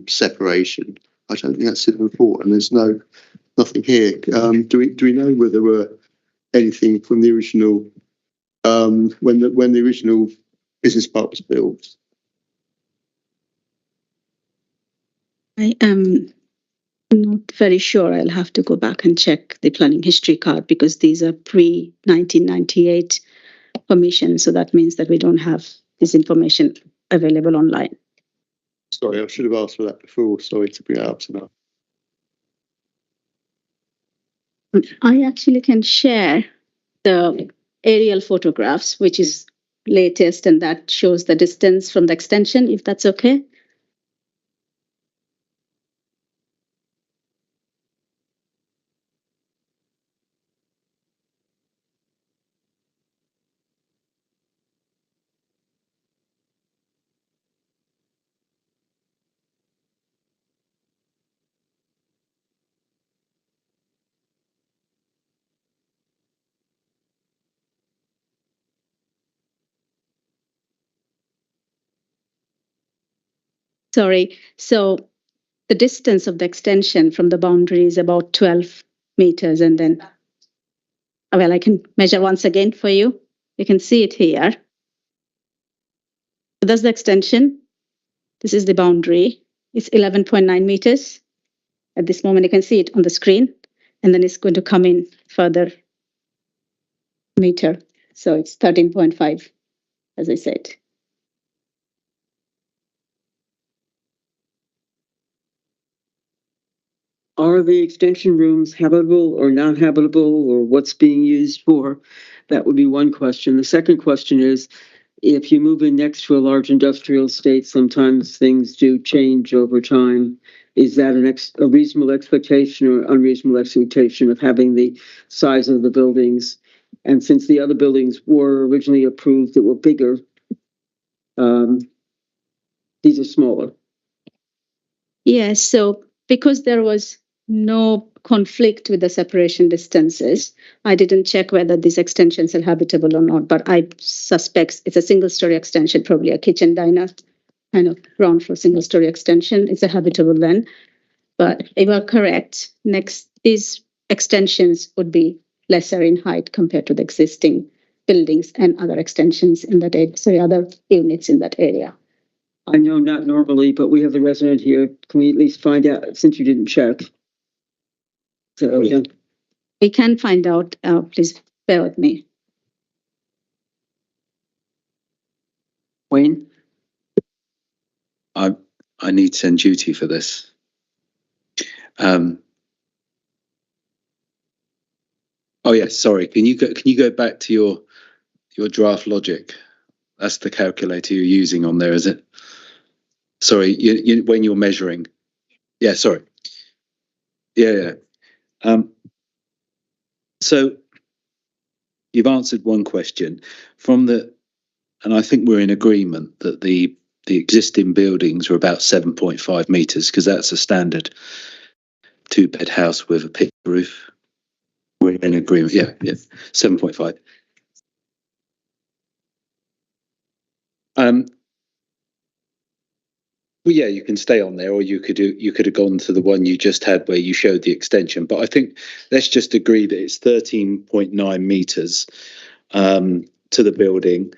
separation. I don't think that's in the report, and there's nothing here. Do we know whether there were anything from the original when the original business park was built? I am not very sure. I'll have to go back and check the planning history card because these are pre-1998 permissions. So that means that we don't have this information available online. Sorry, I should have asked for that before. Sorry to bring that up tonight. I actually can share the aerial photographs, which is latest, and that shows the distance from the extension, if that's okay. Sorry. So the distance of the extension from the boundary is about 12 meters. And then, well, I can measure once again for you. You can see it here. So that's the extension. This is the boundary. It's 11.9 meters. At this moment, you can see it on the screen. And then it's going to come in further meter. So it's 13.5, as I said. Are the extension rooms habitable or not habitable, or what's being used for? That would be one question. The second question is, if you move in next to a large industrial estate, sometimes things do change over time. Is that a reasonable expectation or unreasonable expectation of having the size of the buildings? And since the other buildings were originally approved that were bigger, these are smaller. Yes, so because there was no conflict with the separation distances, I didn't check whether these extensions are habitable or not, but I suspect it's a single-story extension, probably a kitchen diner, kind of ground floor single-story extension. It's a habitable then. But if you're correct, these extensions would be lesser in height compared to the existing buildings and other extensions in that area, sorry, other units in that area. I know not normally, but we have the resident here. Can we at least find out, since you didn't check? So, yeah. We can find out. Please bear with me. Wayne? I need 10 duty for this. Oh yeah, sorry. Can you go back to your draft logic? That's the calculator you're using on there, is it? Sorry, you when you're measuring. Yeah, sorry. Yeah. So you've answered one question and I think we're in agreement that the existing buildings are about 7.5 meters because that's a standard 2-bed house with a pitched roof. We're in agreement. Yeah, 7.5. Well, yeah, you can stay on there, or you could have gone to the one you just had where you showed the extension. But I think let's just agree that it's 13.9 meters to the building,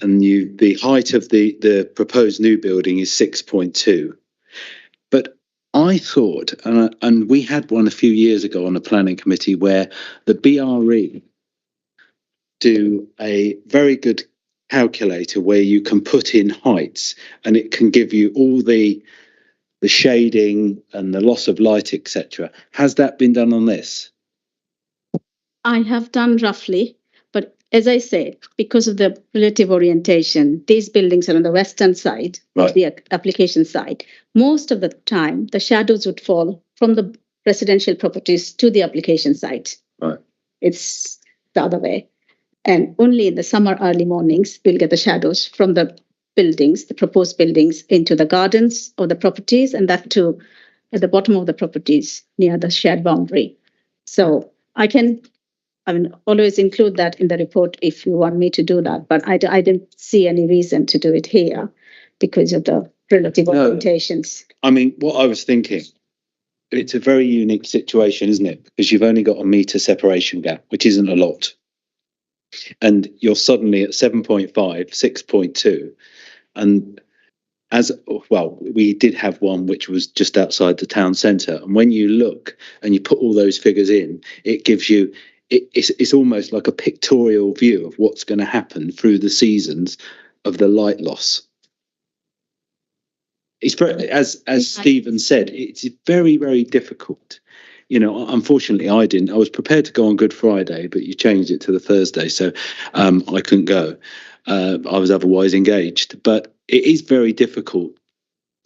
and the height of the proposed new building is 6.2. But I thought, and we had one a few years ago on the planning committee where the BRE do a very good calculator where you can put in heights and it can give you all the shading and the loss of light, etc. Has that been done on this? I have done roughly, but as I said, because of the relative orientation, these buildings are on the western side of the application side. Most of the time, the shadows would fall from the residential properties to the application site. Right. It's the other way. And only in the summer early mornings, we'll get the shadows from the buildings, the proposed buildings, into the gardens of the properties, and that too at the bottom of the properties near the shared boundary. So I always include that in the report if you want me to do that, but I didn't see any reason to do it here because of the relative orientations. I mean, what I was thinking, it's a very unique situation, isn't it? Because you've only got a metre separation gap, which isn't a lot. And you're suddenly at 7.5, 6.2. And as well, we did have one which was just outside the town centre. And when you look and you put all those figures in, it gives you, it's almost like a pictorial view of what's going to happen through the seasons of the light loss. It's very, as Stephen said, it's very, very difficult. You know, unfortunately, I didn't. I was prepared to go on Good Friday, but you changed it to the Thursday, so I couldn't go. I was otherwise engaged. But it is very difficult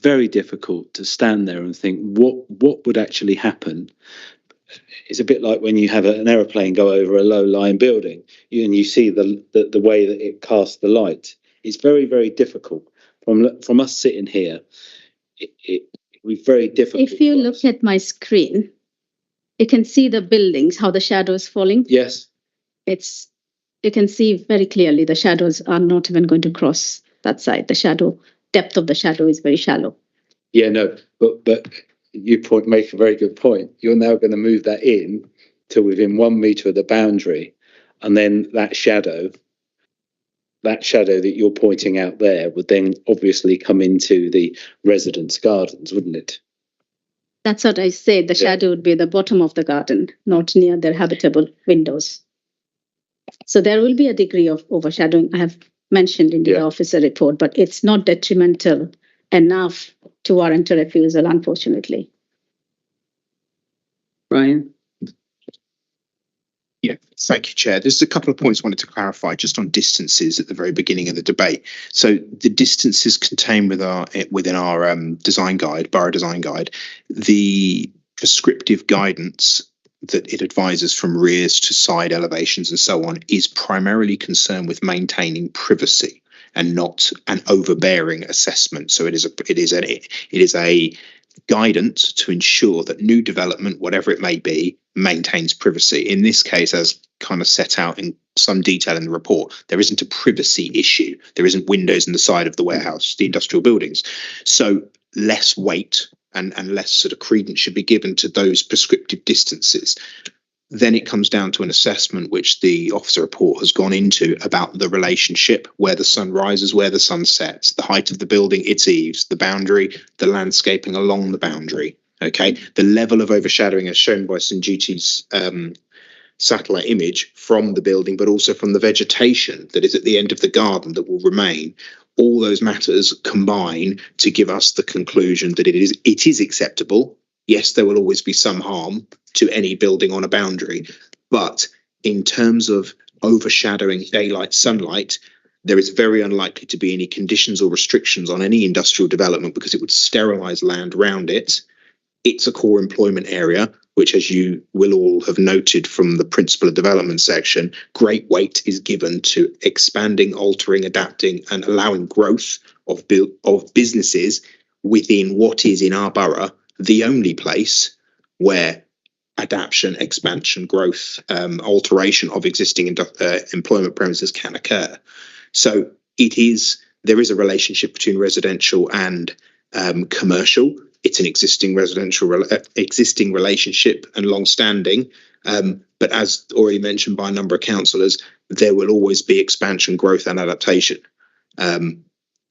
to stand there and think what would actually happen. It's a bit like when you have an aeroplane go over a low-lying building, and you see the way that it casts the light. It's very, very difficult. From us sitting here, it would be very difficult. If you look at my screen, you can see the buildings, how the shadow is falling. Yes. You can see very clearly the shadows are not even going to cross that side. The depth of the shadow is very shallow. Yeah, no, but you make a very good point. You're now going to move that in to within 1 metre of the boundary, and then that shadow that you're pointing out there would then obviously come into the residents' gardens, wouldn't it? That's what I said. The shadow would be at the bottom of the garden, not near their habitable windows. So there will be a degree of overshadowing I have mentioned in the officer report, but it's not detrimental enough to warrant a refusal, unfortunately. Brian? Yeah, thank you, Chair. There's a couple of points I wanted to clarify just on distances at the very beginning of the debate. So the distances contained within our design guide, borough design guide, the prescriptive guidance that it advises from rears to side elevations and so on is primarily concerned with maintaining privacy and not an overbearing assessment. So it is a guidance to ensure that new development, whatever it may be, maintains privacy. In this case, as kind of set out in some detail in the report, there isn't a privacy issue. There isn't windows in the side of the warehouse, the industrial buildings. So less weight and less sort of credence should be given to those prescriptive distances. Then it comes down to an assessment which the officer report has gone into about the relationship, where the sun rises, where the sun sets, the height of the building, its eaves, the boundary, the landscaping along the boundary. Okay, the level of overshadowing as shown by St. Duty's satellite image from the building, but also from the vegetation that is at the end of the garden that will remain. All those matters combine to give us the conclusion that it is acceptable yes, there will always be some harm to any building on a boundary, but in terms of overshadowing daylight sunlight, there is very unlikely to be any conditions or restrictions on any industrial development because it would sterilize land around it. It's a core employment area, which, as you will all have noted from the principle of development section, great weight is given to expanding, altering, adapting, and allowing growth of businesses within what is, in our borough, the only place where adaptation, expansion, growth, alteration of existing employment premises can occur. So there is a relationship between residential and commercial. It's an existing existing relationship and long-standing. But as already mentioned by a number of councillors, there will always be expansion, growth, and adaptation. The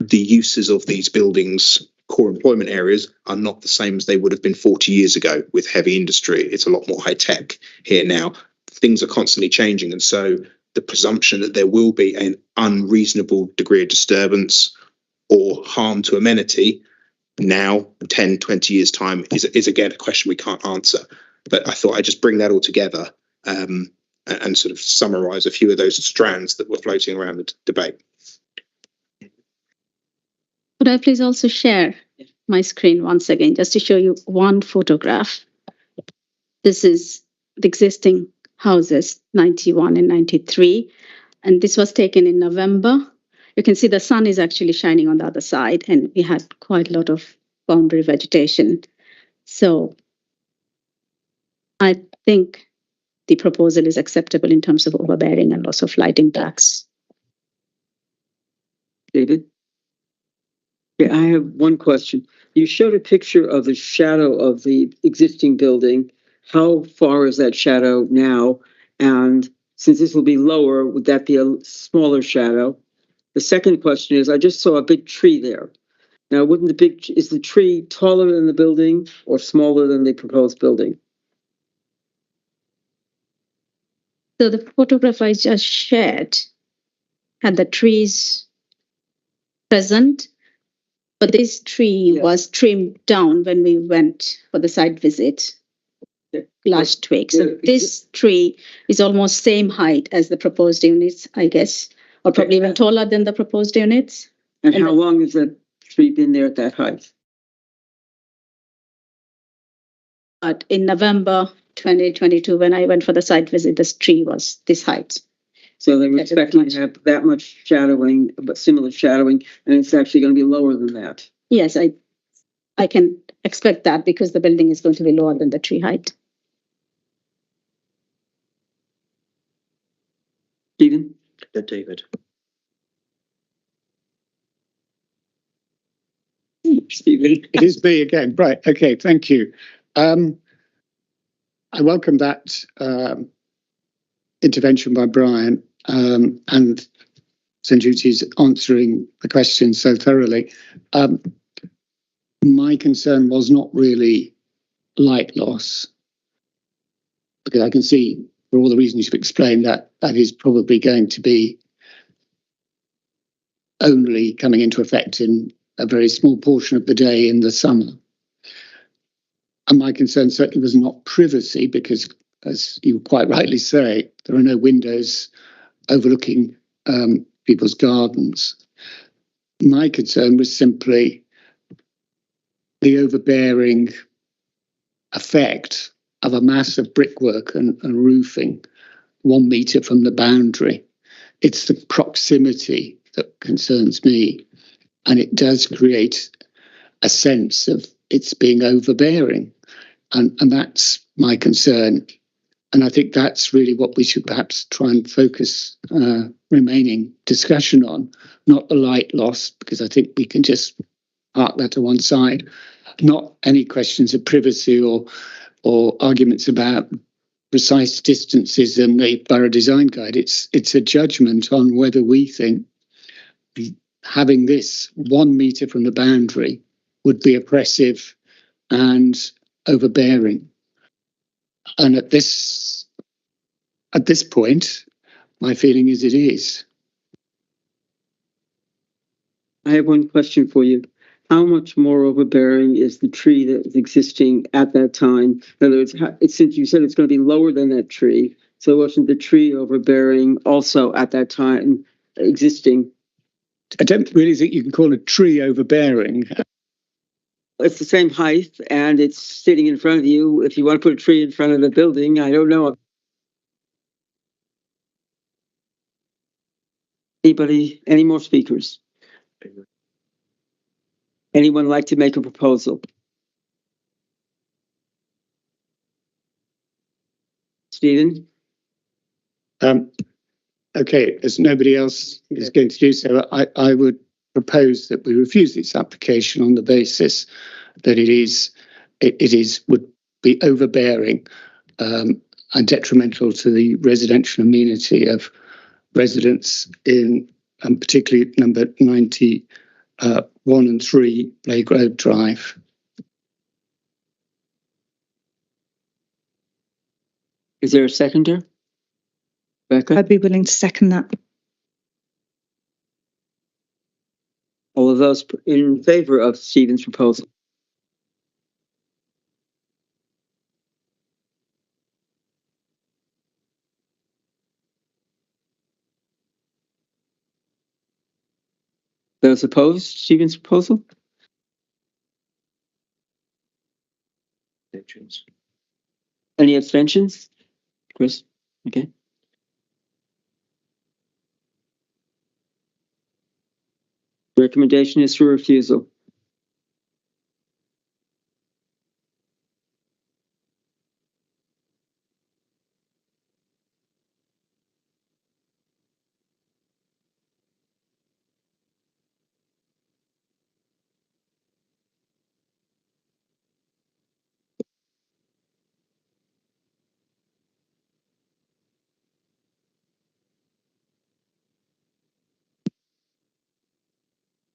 uses of these buildings, core employment areas, are not the same as they would have been 40 years ago with heavy industry. It's a lot more high tech here now. Things are constantly changing, and so the presumption that there will be an unreasonable degree of disturbance or harm to amenity now, 10, 20 years time, is again a question we can't answer. But I thought I'd just bring that all together and sort of summarise a few of those strands that were floating around the debate. Could I please also share my screen once again, just to show you one photograph? This is the existing houses, 91 and 93. And this was taken in November. You can see the sun is actually shining on the other side, and we had quite a lot of boundary vegetation. So I think the proposal is acceptable in terms of overbearing and loss of light impacts. David? Yeah, I have one question. You showed a picture of the shadow of the existing building. How far is that shadow now? And since this will be lower, would that be a smaller shadow? The second question is, I just saw a big tree there. Now, is the tree taller than the building or smaller than the proposed building? So the photograph I just shared had the trees present, but this tree was trimmed down when we went for the site visit last week. So this tree is almost same height as the proposed units, I guess, or probably even taller than the proposed units. And how long has that tree been there at that height? But in November 2022, when I went for the site visit, this tree was this height. So they were expecting to have that much shadowing, but similar shadowing, and it's actually going to be lower than that. Yes, I can expect that because the building is going to be lower than the tree height. Stephen? David. Stephen? It is me again. Right. Okay. Thank you. I welcome that intervention by Brian and St. Jude's answering the question so thoroughly. My concern was not really light loss, because I can see, for all the reasons you've explained, that is probably going to be only coming into effect in a very small portion of the day in the summer. And my concern certainly was not privacy, because, as you quite rightly say, there are no windows overlooking people's gardens. My concern was simply the overbearing effect of a mass of brickwork and roofing 1 metre from the boundary. It's the proximity that concerns me, and it does create a sense of it's being overbearing. And that's my concern. And I think that's really what we should perhaps try and focus remaining discussion on, not the light loss, because I think we can just park that to one side. Not any questions of privacy or arguments about precise distances in the borough design guide. It's a judgment on whether we think having this 1 metre from the boundary would be oppressive and overbearing. And at this point, my feeling is it is. I have one question for you. How much more overbearing is the tree that was existing at that time? In other words, since you said it's going to be lower than that tree, so wasn't the tree overbearing also at that time existing? I don't really think you can call a tree overbearing. It's the same height and it's sitting in front of you. If you want to put a tree in front of the building, I don't know. Anybody, any more speakers? Anyone like to make a proposal? Stephen? Okay, as nobody else is going to do so, I would propose that we refuse this application on the basis that it would be overbearing and detrimental to the residential amenity of residents in particularly number 91 and 3 Blake Road Drive. Is there a seconder? Becca? I'd be willing to second that. All of those in favor of Stephen's proposal? Those opposed Stephen's proposal? Any abstentions? Chris? Okay. The recommendation is for refusal.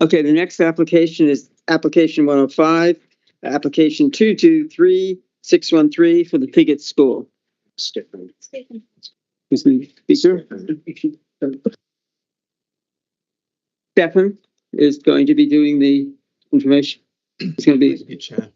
Okay, the next application is application 105, application 223613 for the Piggott School. Stefan. Excuse me, speaker. Stefan is going to be doing the information. It's going to be. Chair.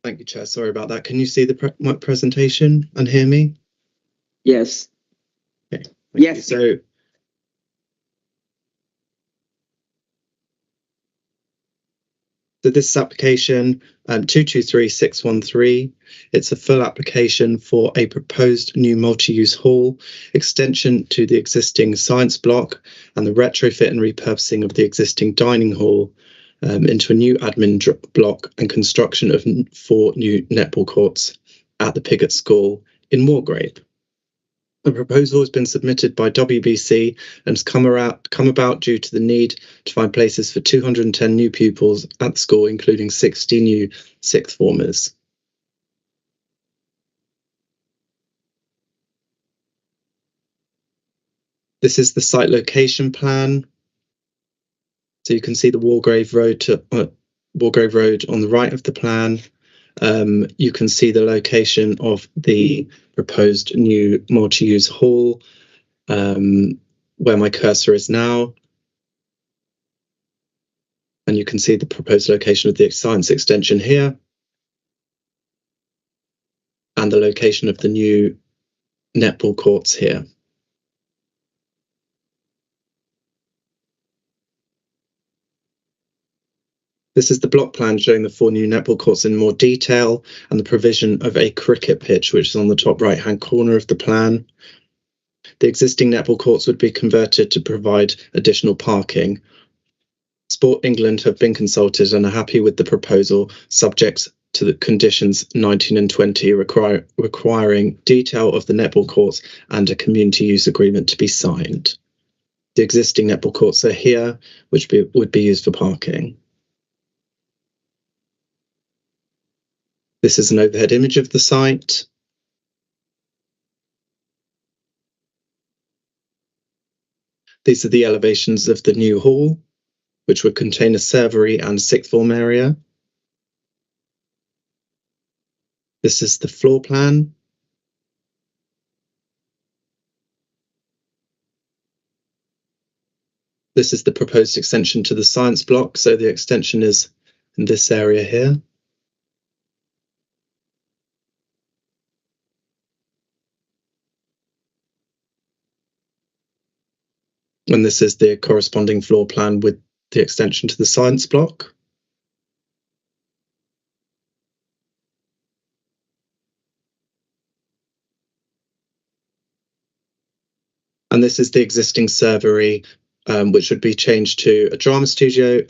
Thank you, Chair. Sorry about that. Can you see my presentation and hear me? Yes. Okay. Yes. You. So this application 223613, it's a full application for a proposed new multi-use hall, extension to the existing science block and the retrofit and repurposing of the existing dining hall into a new admin block and construction of 4 new netball courts at the Piggott School in Moorgrave. The proposal has been submitted by WBC and has come about due to the need to find places for 210 new pupils at the school, including 60 new sixth formers. This is the site location plan. So you can see the Wargrave Road on the right of the plan. You can see the location of the proposed new multi-use hall, where my cursor is now. And you can see the proposed location of the science extension here. And the location of the new netball courts here. This is the block plan showing the 4 new netball courts in more detail and the provision of a cricket pitch, which is on the top right-hand corner of the plan. The existing netball courts would be converted to provide additional parking. Sport England have been consulted and are happy with the proposal, subject to the conditions 19 and 20 requiring detail of the netball courts and a community use agreement to be signed. The existing netball courts are here, which would be used for parking. This is an overhead image of the site. These are the elevations of the new hall, which would contain a servery and sixth form area. This is the floor plan. This is the proposed extension to the science block. So the extension is in this area here. And this is the corresponding floor plan with the extension to the science block. And this is the existing servery, which would be changed to a drama studio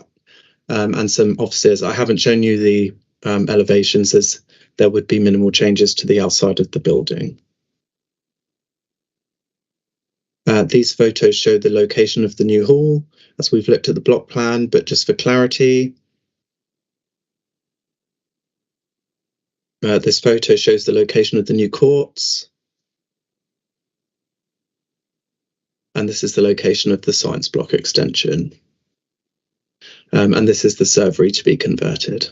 and some offices. I haven't shown you the elevations, as there would be minimal changes to the outside of the building. These photos show the location of the new hall, as we've looked at the block plan, but just for clarity, this photo shows the location of the new courts. And this is the location of the science block extension. And this is the servery to be converted.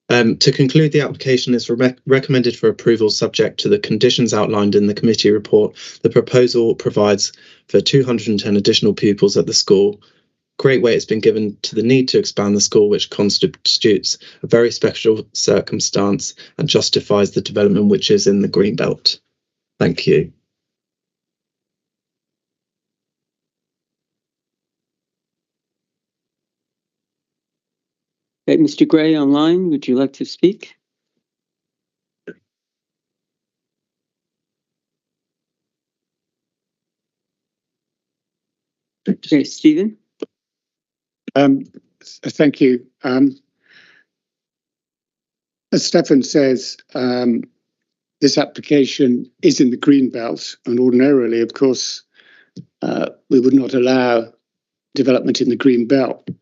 To conclude, the application is recommended for approval subject to the conditions outlined in the committee report. The proposal provides for 210 additional pupils at the school. Great weight has been given to the need to expand the school, which constitutes a very special circumstance and justifies the development which is in the Greenbelt. Thank you. Okay, Mr. Gray online, would you like to speak? Okay, Stephen. Thank you. As Stefan says, this application is in the Greenbelt, and ordinarily, of course, we would not allow development in the Greenbelt.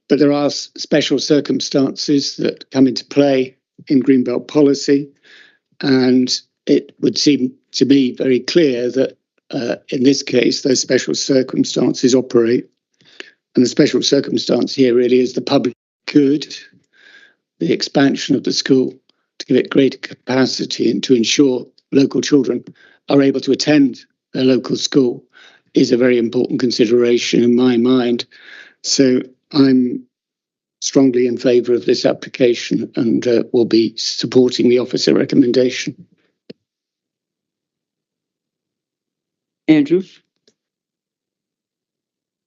But there are special circumstances that come into play in Greenbelt policy, and it would seem to me very clear that in this case, those special circumstances operate. And the special circumstance here really is the public good, the expansion of the school to give it greater capacity and to ensure local children are able to attend their local school is a very important consideration in my mind. So I'm strongly in favour of this application and will be supporting the officer recommendation. Andrew.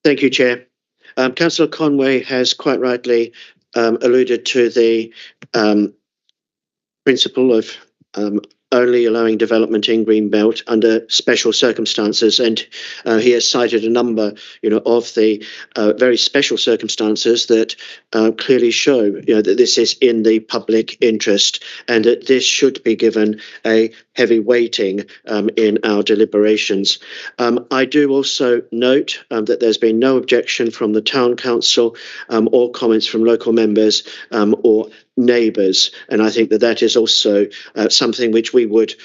Thank you, Chair. Councillor Conway has quite rightly alluded to the principle of only allowing development in Greenbelt under special circumstances, and he has cited a number, of the very special circumstances that clearly show, that this is in the public interest and that this should be given a heavy weighting in our deliberations. I do also note that there's been no objection from the Town Council or comments from local members or neighbours, and I think that that is also something which we would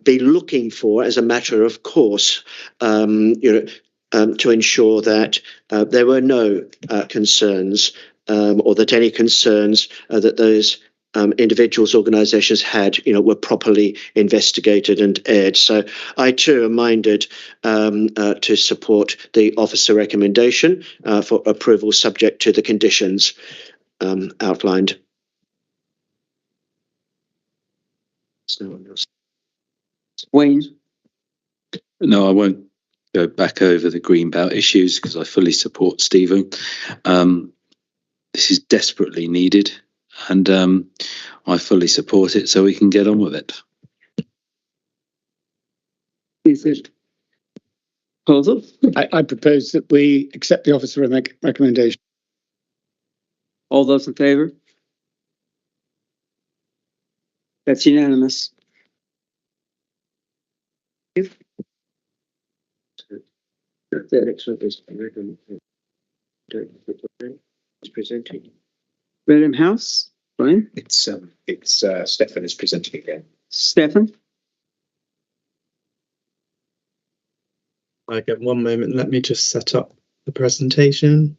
be looking for as a matter of course, to ensure that there were no concerns or that any concerns that those individuals, organisations had, were properly investigated and aired. So I too am minded to support the officer recommendation for approval subject to the conditions outlined. Wayne. No, I won't go back over the Greenbelt issues because I fully support Stephen. This is desperately needed, and I fully support it so we can get on with it. Is it proposal? I propose that we accept the officer recommendation. All those in favour? That's unanimous. The next one is presenting. Redham House, Brian? It's Stefan is presenting again. Stefan? Okay, one moment. Let me just set up the presentation.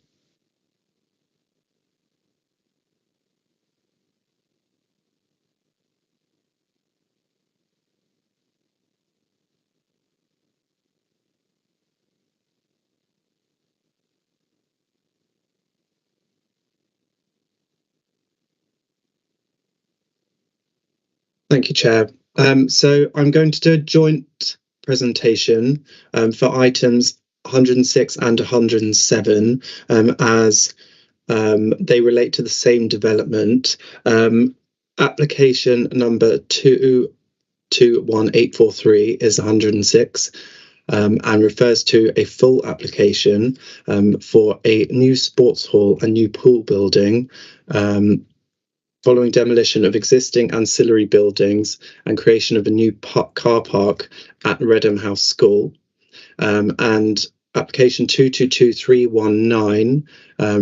Thank you, Chair. So I'm going to do a joint presentation for items 106 and 107 as they relate to the same development. Application number 221843 is 106 and refers to a full application for a new sports hall and new pool building following demolition of existing ancillary buildings and creation of a new car park at Redham House School. And application 222319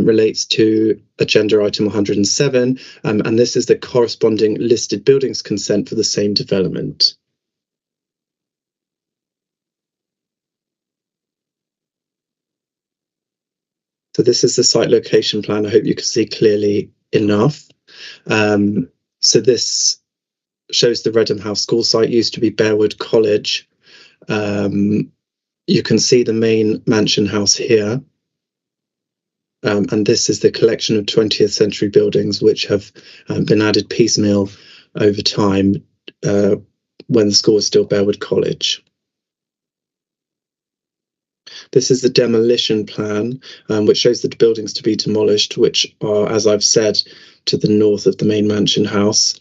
relates to agenda item 107, and this is the corresponding listed buildings consent for the same development. So this is the site location plan. I hope you can see clearly enough. So this shows the Redham House School site, used to be Bearwood College. You can see the main mansion house here. And this is the collection of 20th century buildings which have been added piecemeal over time when the school was still Bearwood College. This is the demolition plan, which shows the buildings to be demolished, which are, as I've said, to the north of the main mansion house.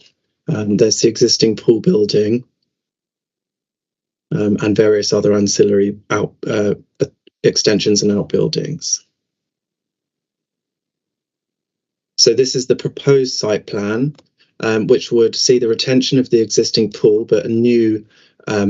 There's the existing pool building and various other ancillary extensions and outbuildings. So this is the proposed site plan, which would see the retention of the existing pool, but a new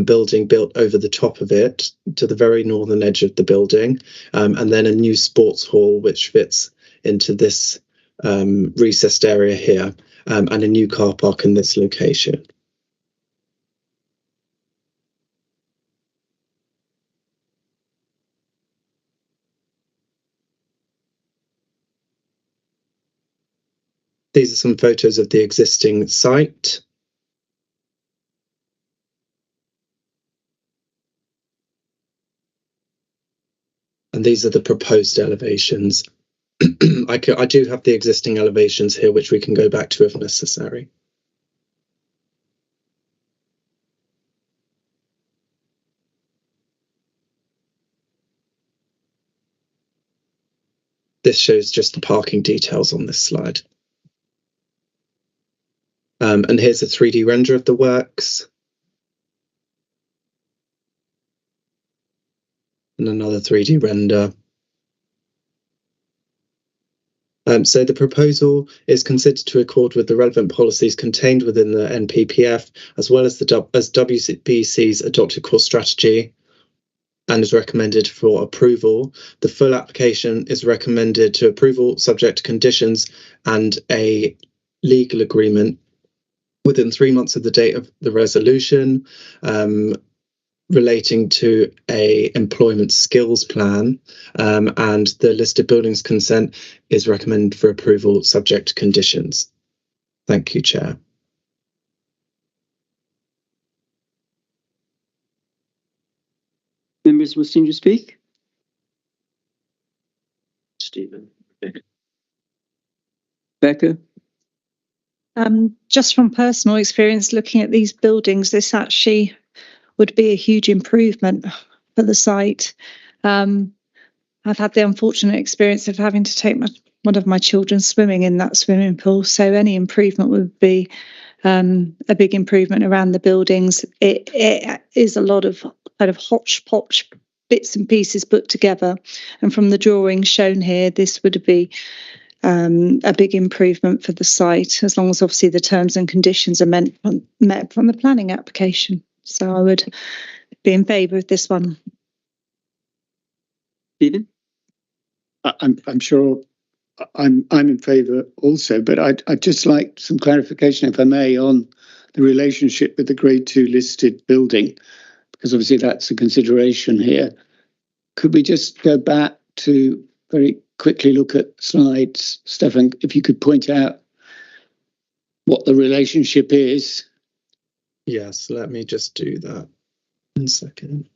building built over the top of it to the very northern edge of the building, and then a new sports hall which fits into this recessed area here, and a new car park in this location. These are some photos of the existing site. And these are the proposed elevations. I do have the existing elevations here, which we can go back to if necessary. This shows just the parking details on this slide. And here's a 3D render of the works. And another 3D render. So the proposal is considered to accord with the relevant policies contained within the NPPF, as well as WBC's adopted core strategy, and is recommended for approval. The full application is recommended to approval subject to conditions and a legal agreement within 3 months of the date of the resolution, relating to a employment skills plan, and the listed buildings consent is recommended for approval subject to conditions. Thank you, Chair. Members wishing to speak? Stephen. Becca? Just from personal experience looking at these buildings, this actually would be a huge improvement for the site. I've had the unfortunate experience of having to take one of my children swimming in that swimming pool, so any improvement would be a big improvement around the buildings. It is a lot of kind of hodgepodge bits and pieces put together, and from the drawing shown here, this would be a big improvement for the site, as long as obviously the terms and conditions are met from the planning application. So I would be in favour of this one. Stephen? I'm sure I'm in favour also, but I'd just like some clarification, if I may, on the relationship with the Grade 2 listed building, because obviously that's a consideration here. Could we just go back to very quickly look at slides, Stefan, if you could point out what the relationship is? Yes, let me just do that. 1 second.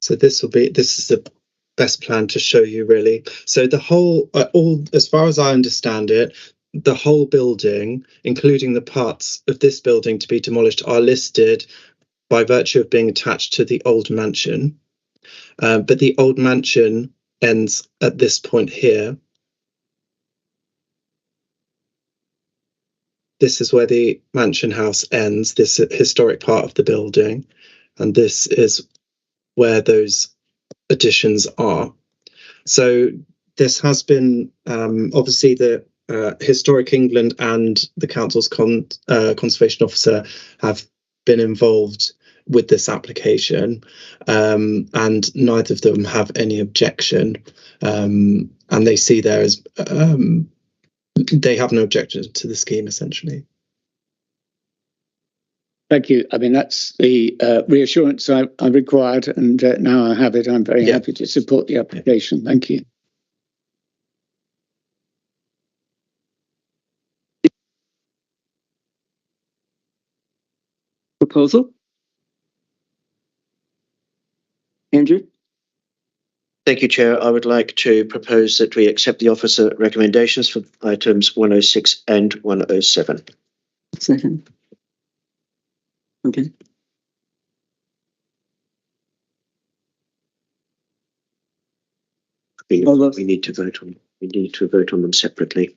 So this is the best plan to show you, really. So the whole, as far as I understand it, the whole building, including the parts of this building to be demolished, are listed by virtue of being attached to the old mansion. But the old mansion ends at this point here. This is where the mansion house ends, this historic part of the building. And this is where those additions are. So this has been obviously the Historic England and the council's conservation officer have been involved with this application, and neither of them have any objection, and they see there as they have no objection to the scheme, essentially. Thank you. I mean, that's the reassurance I required, and now I have it. I'm very happy to support the application. Thank you. Proposal? Andrew? Thank you, Chair. I would like to propose that we accept the officer recommendations for items 106 and 107. Second. Okay. We need to vote on them separately.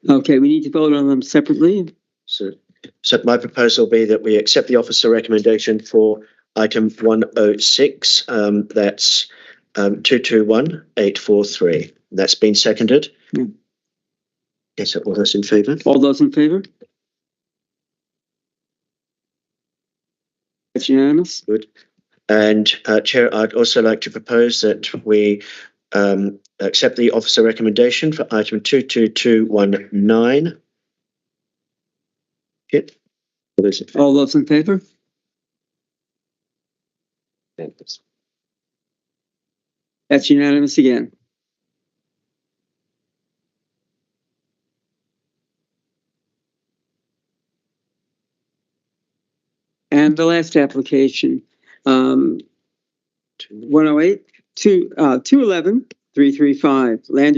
Okay, we need to vote on them separately. So my proposal will be that we accept the officer recommendation for item 106. That's 221843. That's been seconded. Yes, all those in favour? All those in favour? That's unanimous. Good. And Chair, I'd also like to propose that we accept the officer recommendation for item 22219. Okay. All those in favour? That's unanimous again. And the last application, 108, 211, 335, land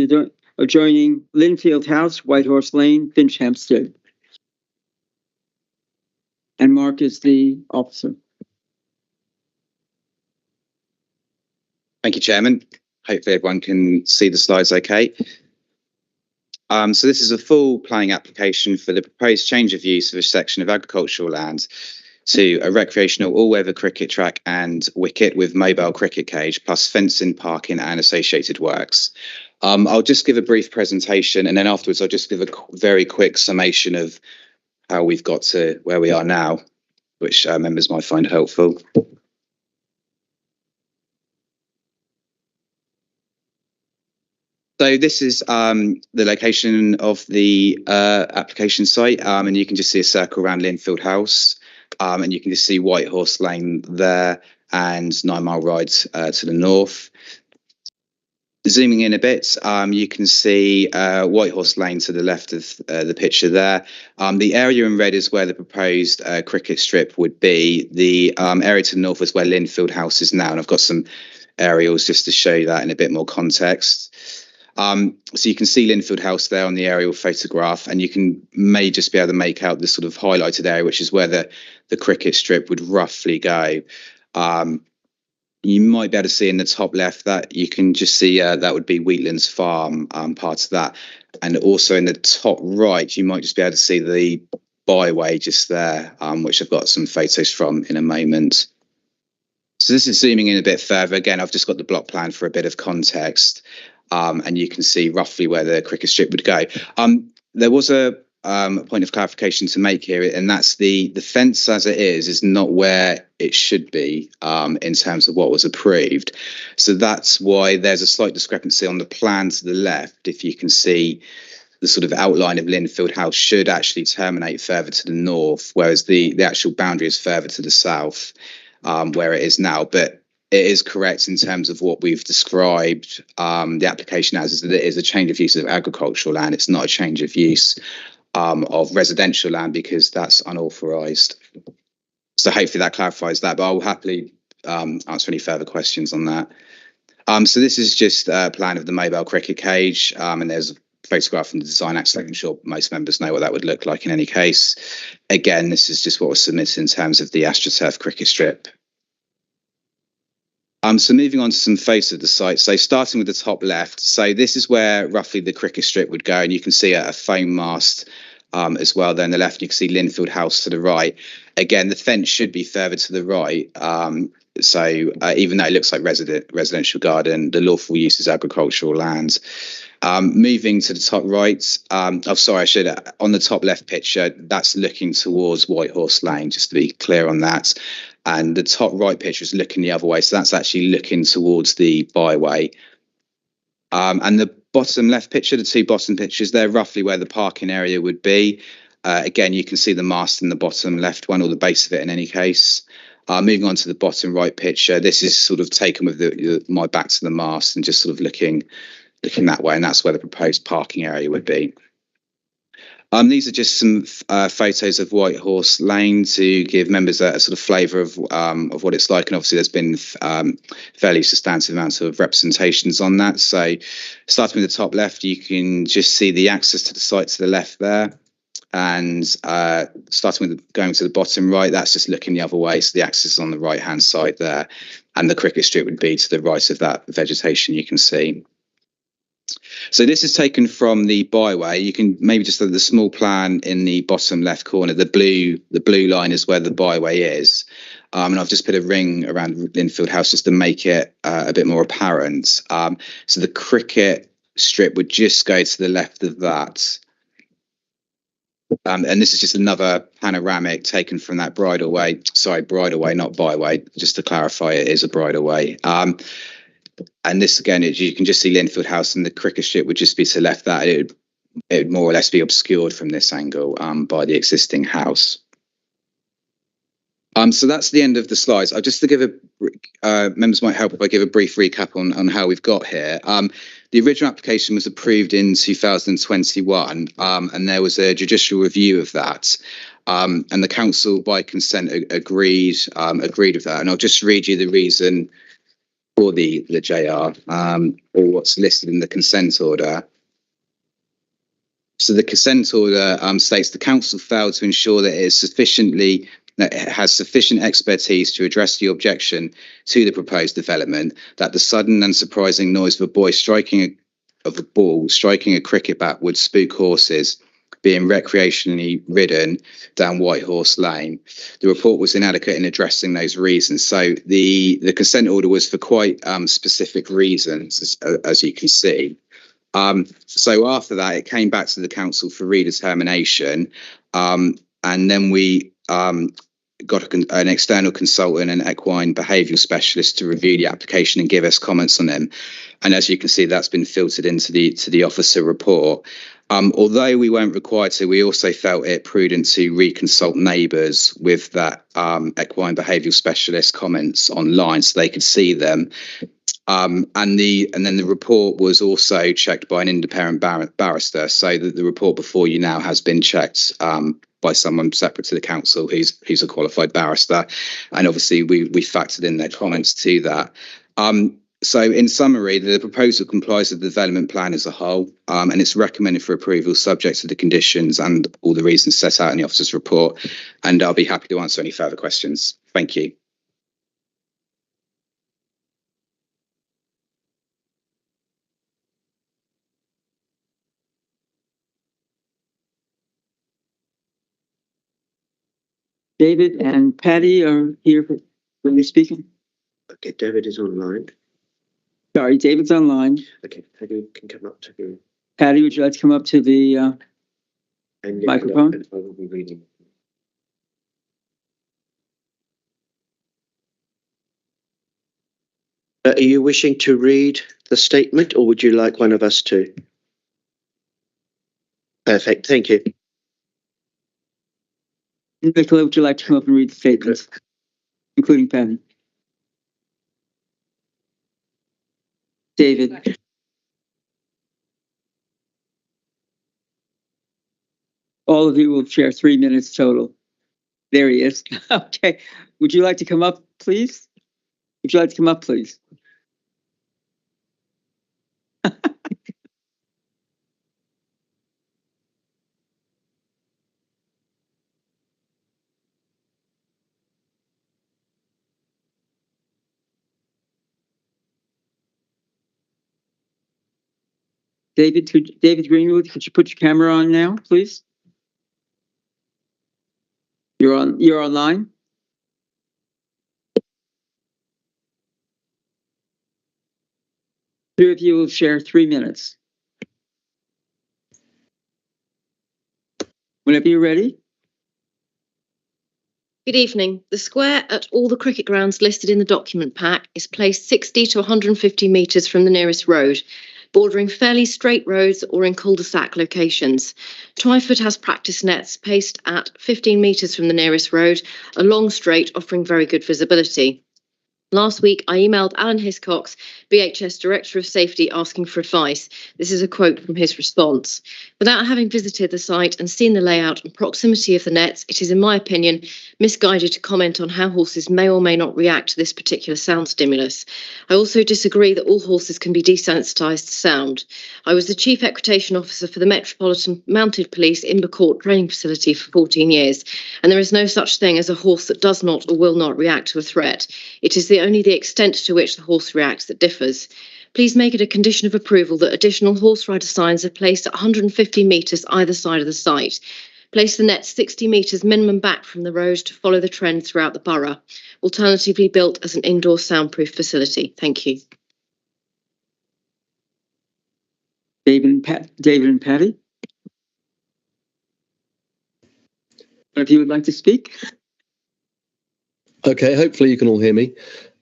adjoining Linfield House, White Horse Lane, Finch Hampstead. And Mark is the officer. Thank you, Chairman. Hopefully everyone can see the slides okay. So this is a full planning application for the proposed change of use of a section of agricultural land to a recreational all-weather cricket track and wicket with mobile cricket cage, plus fencing, parking and associated works. I'll just give a brief presentation, and then afterwards I'll just give a very quick summation of how we've got to where we are now, which members might find helpful. So this is the location of the application site, and you can just see a circle around Linfield House, and you can just see White Horse Lane there and 9 Mile Ride to the north. Zooming in a bit, you can see White Horse Lane to the left of the picture there. The area in red is where the proposed cricket strip would be. The area to the north is where Linfield House is now, and I've got some aerials just to show you that in a bit more context. So you can see Linfield House there on the aerial photograph, and you may just be able to make out the sort of highlighted area, which is where the cricket strip would roughly go. You might be able to see in the top left that you can just see that would be Wheatlands Farm, part of that. And also in the top right, you might just be able to see the byway just there, which I've got some photos from in a moment. So this is zooming in a bit further. Again, I've just got the block plan for a bit of context. And you can see roughly where the cricket strip would go. There was a point of clarification to make here, and that's the fence as it is not where it should be in terms of what was approved. So that's why there's a slight discrepancy on the plan to the left. If you can see, the sort of outline of Linfield House should actually terminate further to the north, whereas the actual boundary is further to the south, where it is now. But it is correct in terms of what we've described the application as, is that it is a change of use of agricultural land. It's not a change of use of residential land, because that's unauthorised. So hopefully that clarifies that, but I'll happily answer any further questions on that. So this is just a plan of the mobile cricket cage, and there's a photograph from the Design Act, so I'm sure most members know what that would look like in any case. Again, this is just what was submitted in terms of the AstroTurf cricket strip. So moving on to some photos of the site. So starting with the top left, so this is where roughly the cricket strip would go, and you can see a foam mast as well there on the left. You can see Linfield House to the right. Again, the fence should be further to the right. So even though it looks like residential garden, the lawful use is agricultural land. Moving to the top right, on the top left picture, that's looking towards Whitehorse Lane, just to be clear on that. And the top right picture is looking the other way, so that's actually looking towards the byway. And the bottom left picture, the two bottom pictures, they're roughly where the parking area would be. Again, you can see the mast in the bottom left one, or the base of it in any case. Moving on to the bottom right picture, this is sort of taken with my back to the mast and just sort of looking that way, and that's where the proposed parking area would be. These are just some photos of Whitehorse Lane to give members a sort of flavour of what it's like, and obviously there's been fairly substantive amounts of representations on that. So starting with the top left, you can just see the access to the site to the left there, and starting with going to the bottom right, that's just looking the other way, so the access is on the right hand side there, and the cricket strip would be to the right of that vegetation you can see. So this is taken from the byway. You can maybe just look at the small plan in the bottom left corner. The blue line is where the byway is, and I've just put a ring around Linfield House just to make it a bit more apparent. So the cricket strip would just go to the left of that, and this is just another panoramic taken from that bridleway. Sorry, bridleway, not byway. Just to clarify, it is a bridleway. And this again, you can just see Linfield House, and the cricket strip would just be to the left. That it would more or less be obscured from this angle by the existing house. So that's the end of the slides. Just to give members might help if I give a brief recap on how we've got here. The original application was approved in 2021, and there was a judicial review of that. And the council, by consent, agreed with that. And I'll just read you the reason for the JR, or what's listed in the consent order. So the consent order states the council failed to ensure that it has sufficient expertise to address the objection to the proposed development, that the sudden and surprising noise of a ball striking a cricket bat would spook horses being recreationally ridden down Whitehorse Lane. The report was inadequate in addressing those reasons. So the consent order was for quite specific reasons, as you can see. So after that, it came back to the council for redetermination, and then we got an external consultant, an equine behavioural specialist, to review the application and give us comments on them. And as you can see, that's been filtered into the officer report. Although we weren't required to, we also felt it prudent to reconsult neighbours with that equine behavioural specialist comments online so they could see them. And then the report was also checked by an independent barrister, so that the report before you now has been checked by someone separate to the council who's a qualified barrister, and obviously we factored in their comments to that. So in summary, the proposal complies with the development plan as a whole, and it's recommended for approval subject to the conditions and all the reasons set out in the officer's report. And I'll be happy to answer any further questions. Thank you. David and Patty are here when you're speaking. Okay, David is online. Sorry, David's online. Okay, Patty can come up to you. Patty, would you like to come up to the Microphone. I will be reading. Are you wishing to read the statement, or would you like one of us to? Perfect, thank you. Nicola, would you like to come up and read the statements, including Patty? David. All of you will share 3 minutes total. There he is. Okay. Would you like to come up, please? Would you like to come up, please? David Greenwood, could you put your camera on now, please? You're online? Two of you will share 3 minutes. Whenever you're ready. Good evening. The square at all the cricket grounds listed in the document pack is placed 60 to 150 metres from the nearest road, bordering fairly straight roads or in cul-de-sac locations. Twyford has practice nets placed at 15 metres from the nearest road, a long straight offering very good visibility. Last week, I emailed Alan Hiscox, BHS Director of Safety, asking for advice. This is a quote from his response. Without having visited the site and seen the layout and proximity of the nets, it is, in my opinion, misguided to comment on how horses may or may not react to this particular sound stimulus. I also disagree that all horses can be desensitised to sound. I was the Chief Equitation Officer for the Metropolitan Mounted Police Invercourt Training Facility for 14 years, and there is no such thing as a horse that does not or will not react to a threat. It is only the extent to which the horse reacts that differs. Please make it a condition of approval that additional horse rider signs are placed at 150 metres either side of the site. Place the net 60 metres minimum back from the road to follow the trend throughout the borough. Alternatively built as an indoor soundproof facility. Thank you. David and Patty? If you would like to speak. Okay, hopefully you can all hear me.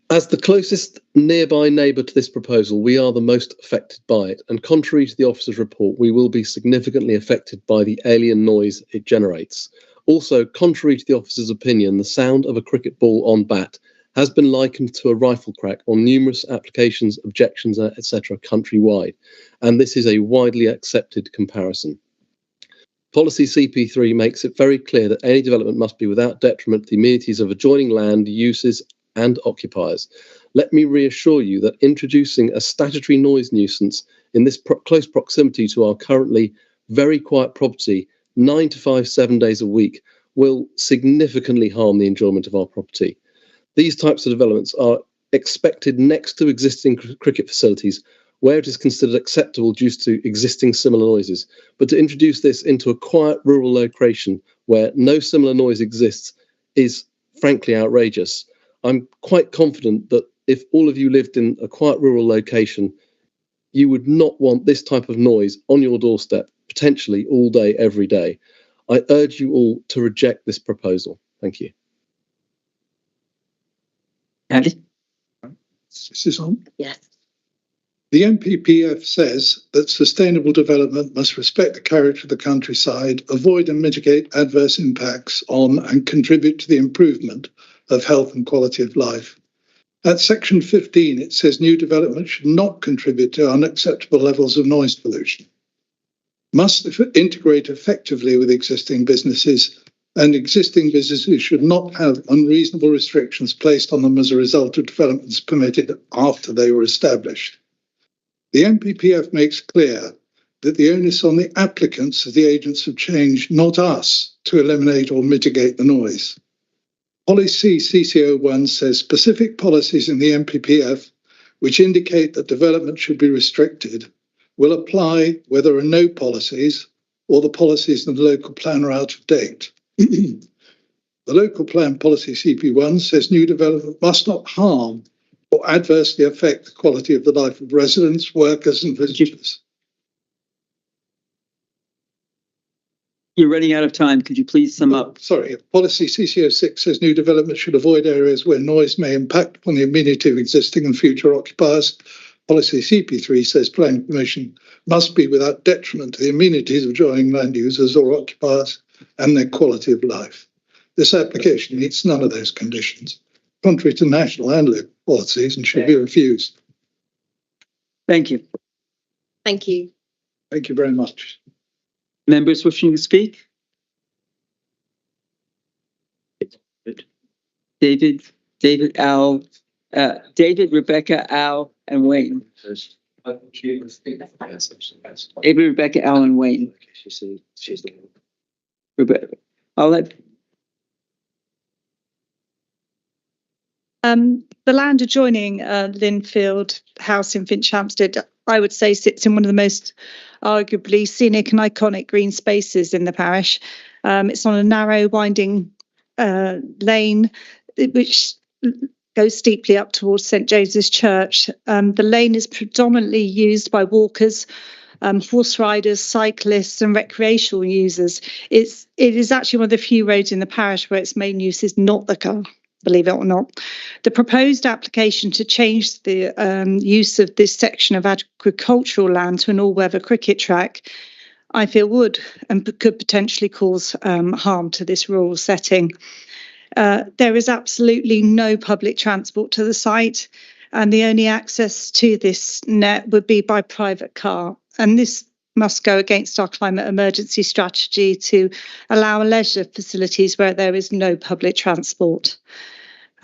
As the closest nearby neighbour to this proposal, we are the most affected by it, and contrary to the officer's report, we will be significantly affected by the alien noise it generates. Also, contrary to the officer's opinion, the sound of a cricket ball on bat has been likened to a rifle crack on numerous applications, objections, etc. countrywide, and this is a widely accepted comparison. Policy CP3 makes it very clear that any development must be without detriment to the amenities of adjoining land, uses and occupiers. Let me reassure you that introducing a statutory noise nuisance in this close proximity to our currently very quiet property 9 to 5, 7 days a week will significantly harm the enjoyment of our property. These types of developments are expected next to existing cricket facilities where it is considered acceptable due to existing similar noises. But to introduce this into a quiet rural location where no similar noise exists is frankly outrageous. I'm quite confident that if all of you lived in a quiet rural location, you would not want this type of noise on your doorstep, potentially all day, every day. I urge you all to reject this proposal. Thank you. Andy? This is on? Yes. The NPPF says that sustainable development must respect the character of the countryside, avoid and mitigate adverse impacts on and contribute to the improvement of health and quality of life. At section 15, it says new development should not contribute to unacceptable levels of noise pollution, must integrate effectively with existing businesses, and existing businesses should not have unreasonable restrictions placed on them as a result of developments permitted after they were established. The NPPF makes clear that the onus on the applicants are the agents of change, not us, to eliminate or mitigate the noise. Policy CC01 says specific policies in the NPPF which indicate that development should be restricted will apply whether there are no policies or the policies in the local plan are out of date. The local plan policy CP1 says new development must not harm or adversely affect the quality of the life of residents, workers and visitors. You're running out of time. Could you please sum up? Sorry, policy CC06 says new development should avoid areas where noise may impact upon the amenity of existing and future occupiers. Policy CP3 says planning permission must be without detriment to the amenities of adjoining land users or occupiers and their quality of life. This application meets none of those conditions, contrary to national and local policies, and should be refused. Thank you. Thank you. Thank you very much. Members wishing to speak? David, Al, David, Rebecca, Al, and Wayne. David, Rebecca, Al, and Wayne. Rebecca. I'll let. The land adjoining Linfield House in Finchampstead, I would say, sits in one of the most arguably scenic and iconic green spaces in the parish. It's on a narrow, winding lane which goes steeply up towards St James's Church. The lane is predominantly used by walkers, horse riders, cyclists, and recreational users. It is actually one of the few roads in the parish where its main use is not the car, believe it or not. The proposed application to change the use of this section of agricultural land to an all-weather cricket track, I feel would and could potentially cause harm to this rural setting. There is absolutely no public transport to the site, and the only access to this net would be by private car. And this must go against our climate emergency strategy to allow leisure facilities where there is no public transport.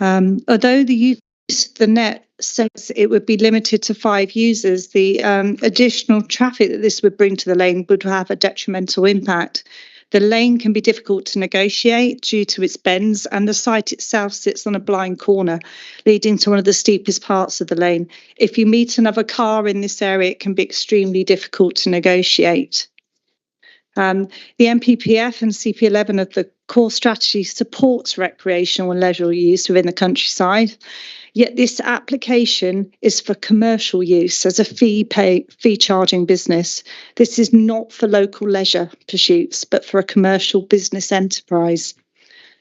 Although the use of the net says it would be limited to 5 users, the additional traffic that this would bring to the lane would have a detrimental impact. The lane can be difficult to negotiate due to its bends, and the site itself sits on a blind corner, leading to one of the steepest parts of the lane. If you meet another car in this area, it can be extremely difficult to negotiate. The NPPF and CP11 of the core strategy supports recreational and leisure use within the countryside. Yet this application is for commercial use as a fee charging business. This is not for local leisure pursuits, but for a commercial business enterprise.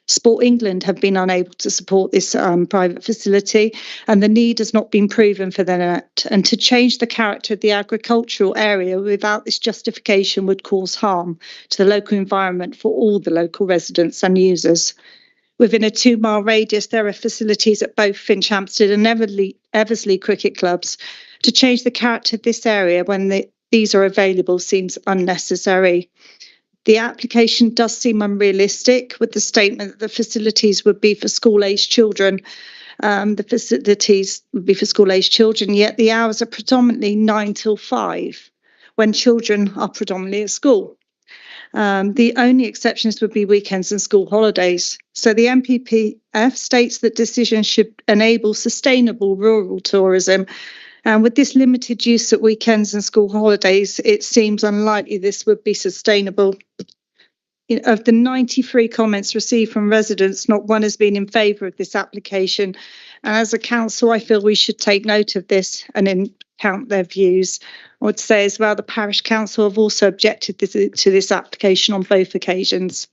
Sport England have been unable to support this private facility, and the need has not been proven for the net. And to change the character of the agricultural area without this justification would cause harm to the local environment for all the local residents and users. Within a 2-mile radius, there are facilities at both Finchampstead and Eversley cricket clubs. To change the character of this area when these are available seems unnecessary. The application does seem unrealistic, with the statement that the facilities would be for school-aged children. The facilities would be for school-aged children, yet the hours are predominantly 9 till 5, when children are predominantly at school. The only exceptions would be weekends and school holidays. So the NPPF states that decisions should enable sustainable rural tourism. And with this limited use at weekends and school holidays, it seems unlikely this would be sustainable. Of the 93 comments received from residents, not one has been in favour of this application. And as a council, I feel we should take note of this and count their views. I would say as well, the parish council have also objected to this application on both occasions.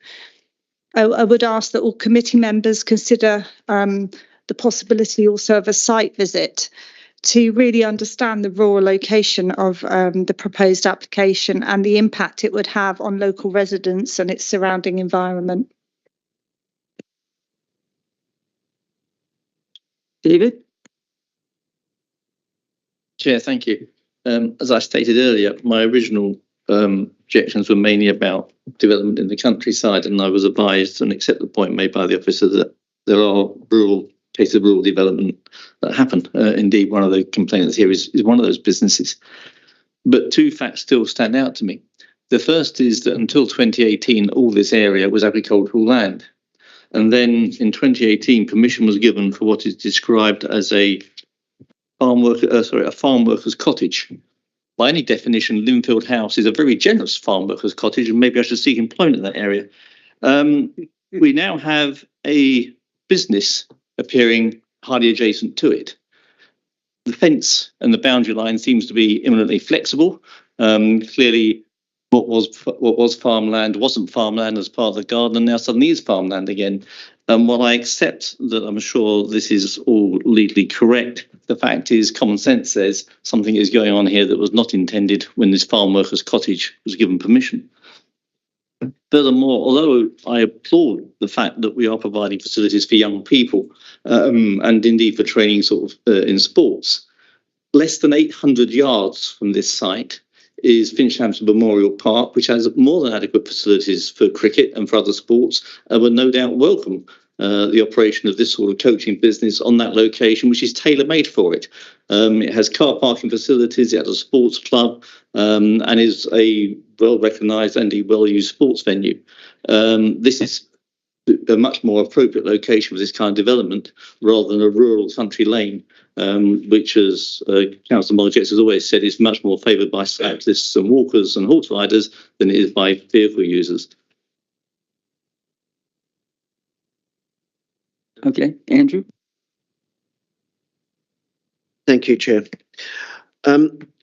I would ask that all committee members consider the possibility also of a site visit to really understand the rural location of the proposed application and the impact it would have on local residents and its surrounding environment. David? Chair, thank you. As I stated earlier, my original objections were mainly about development in the countryside, and I was advised and accept the point made by the officer that there are cases of rural development that happen. Indeed, one of the complainants here is one of those businesses. But 2 facts still stand out to me. The first is that until 2018, all this area was agricultural land. And then in 2018, permission was given for what is described as a farm worker's cottage. By any definition, Linfield House is a very generous farm worker's cottage, and maybe I should seek employment in that area. We now have a business appearing highly adjacent to it. The fence and the boundary line seems to be imminently flexible. Clearly, what was farmland wasn't farmland as part of the garden, and now suddenly is farmland again. And while I accept that I'm sure this is all legally correct, the fact is common sense says something is going on here that was not intended when this farm worker's cottage was given permission. Furthermore, although I applaud the fact that we are providing facilities for young people and indeed for training in sports, less than 800 yards from this site is Finchampton Memorial Park, which has more than adequate facilities for cricket and for other sports, and would no doubt welcome the operation of this sort of coaching business on that location, which is tailor-made for it. It has car parking facilities, it has a sports club, and is a well-recognised and a well-used sports venue. This is a much more appropriate location for this kind of development rather than a rural country lane, which, as Councillor Molgets has always said, is much more favoured by cyclists and walkers and horse riders than it is by vehicle users. Okay, Andrew? Thank you, Chair.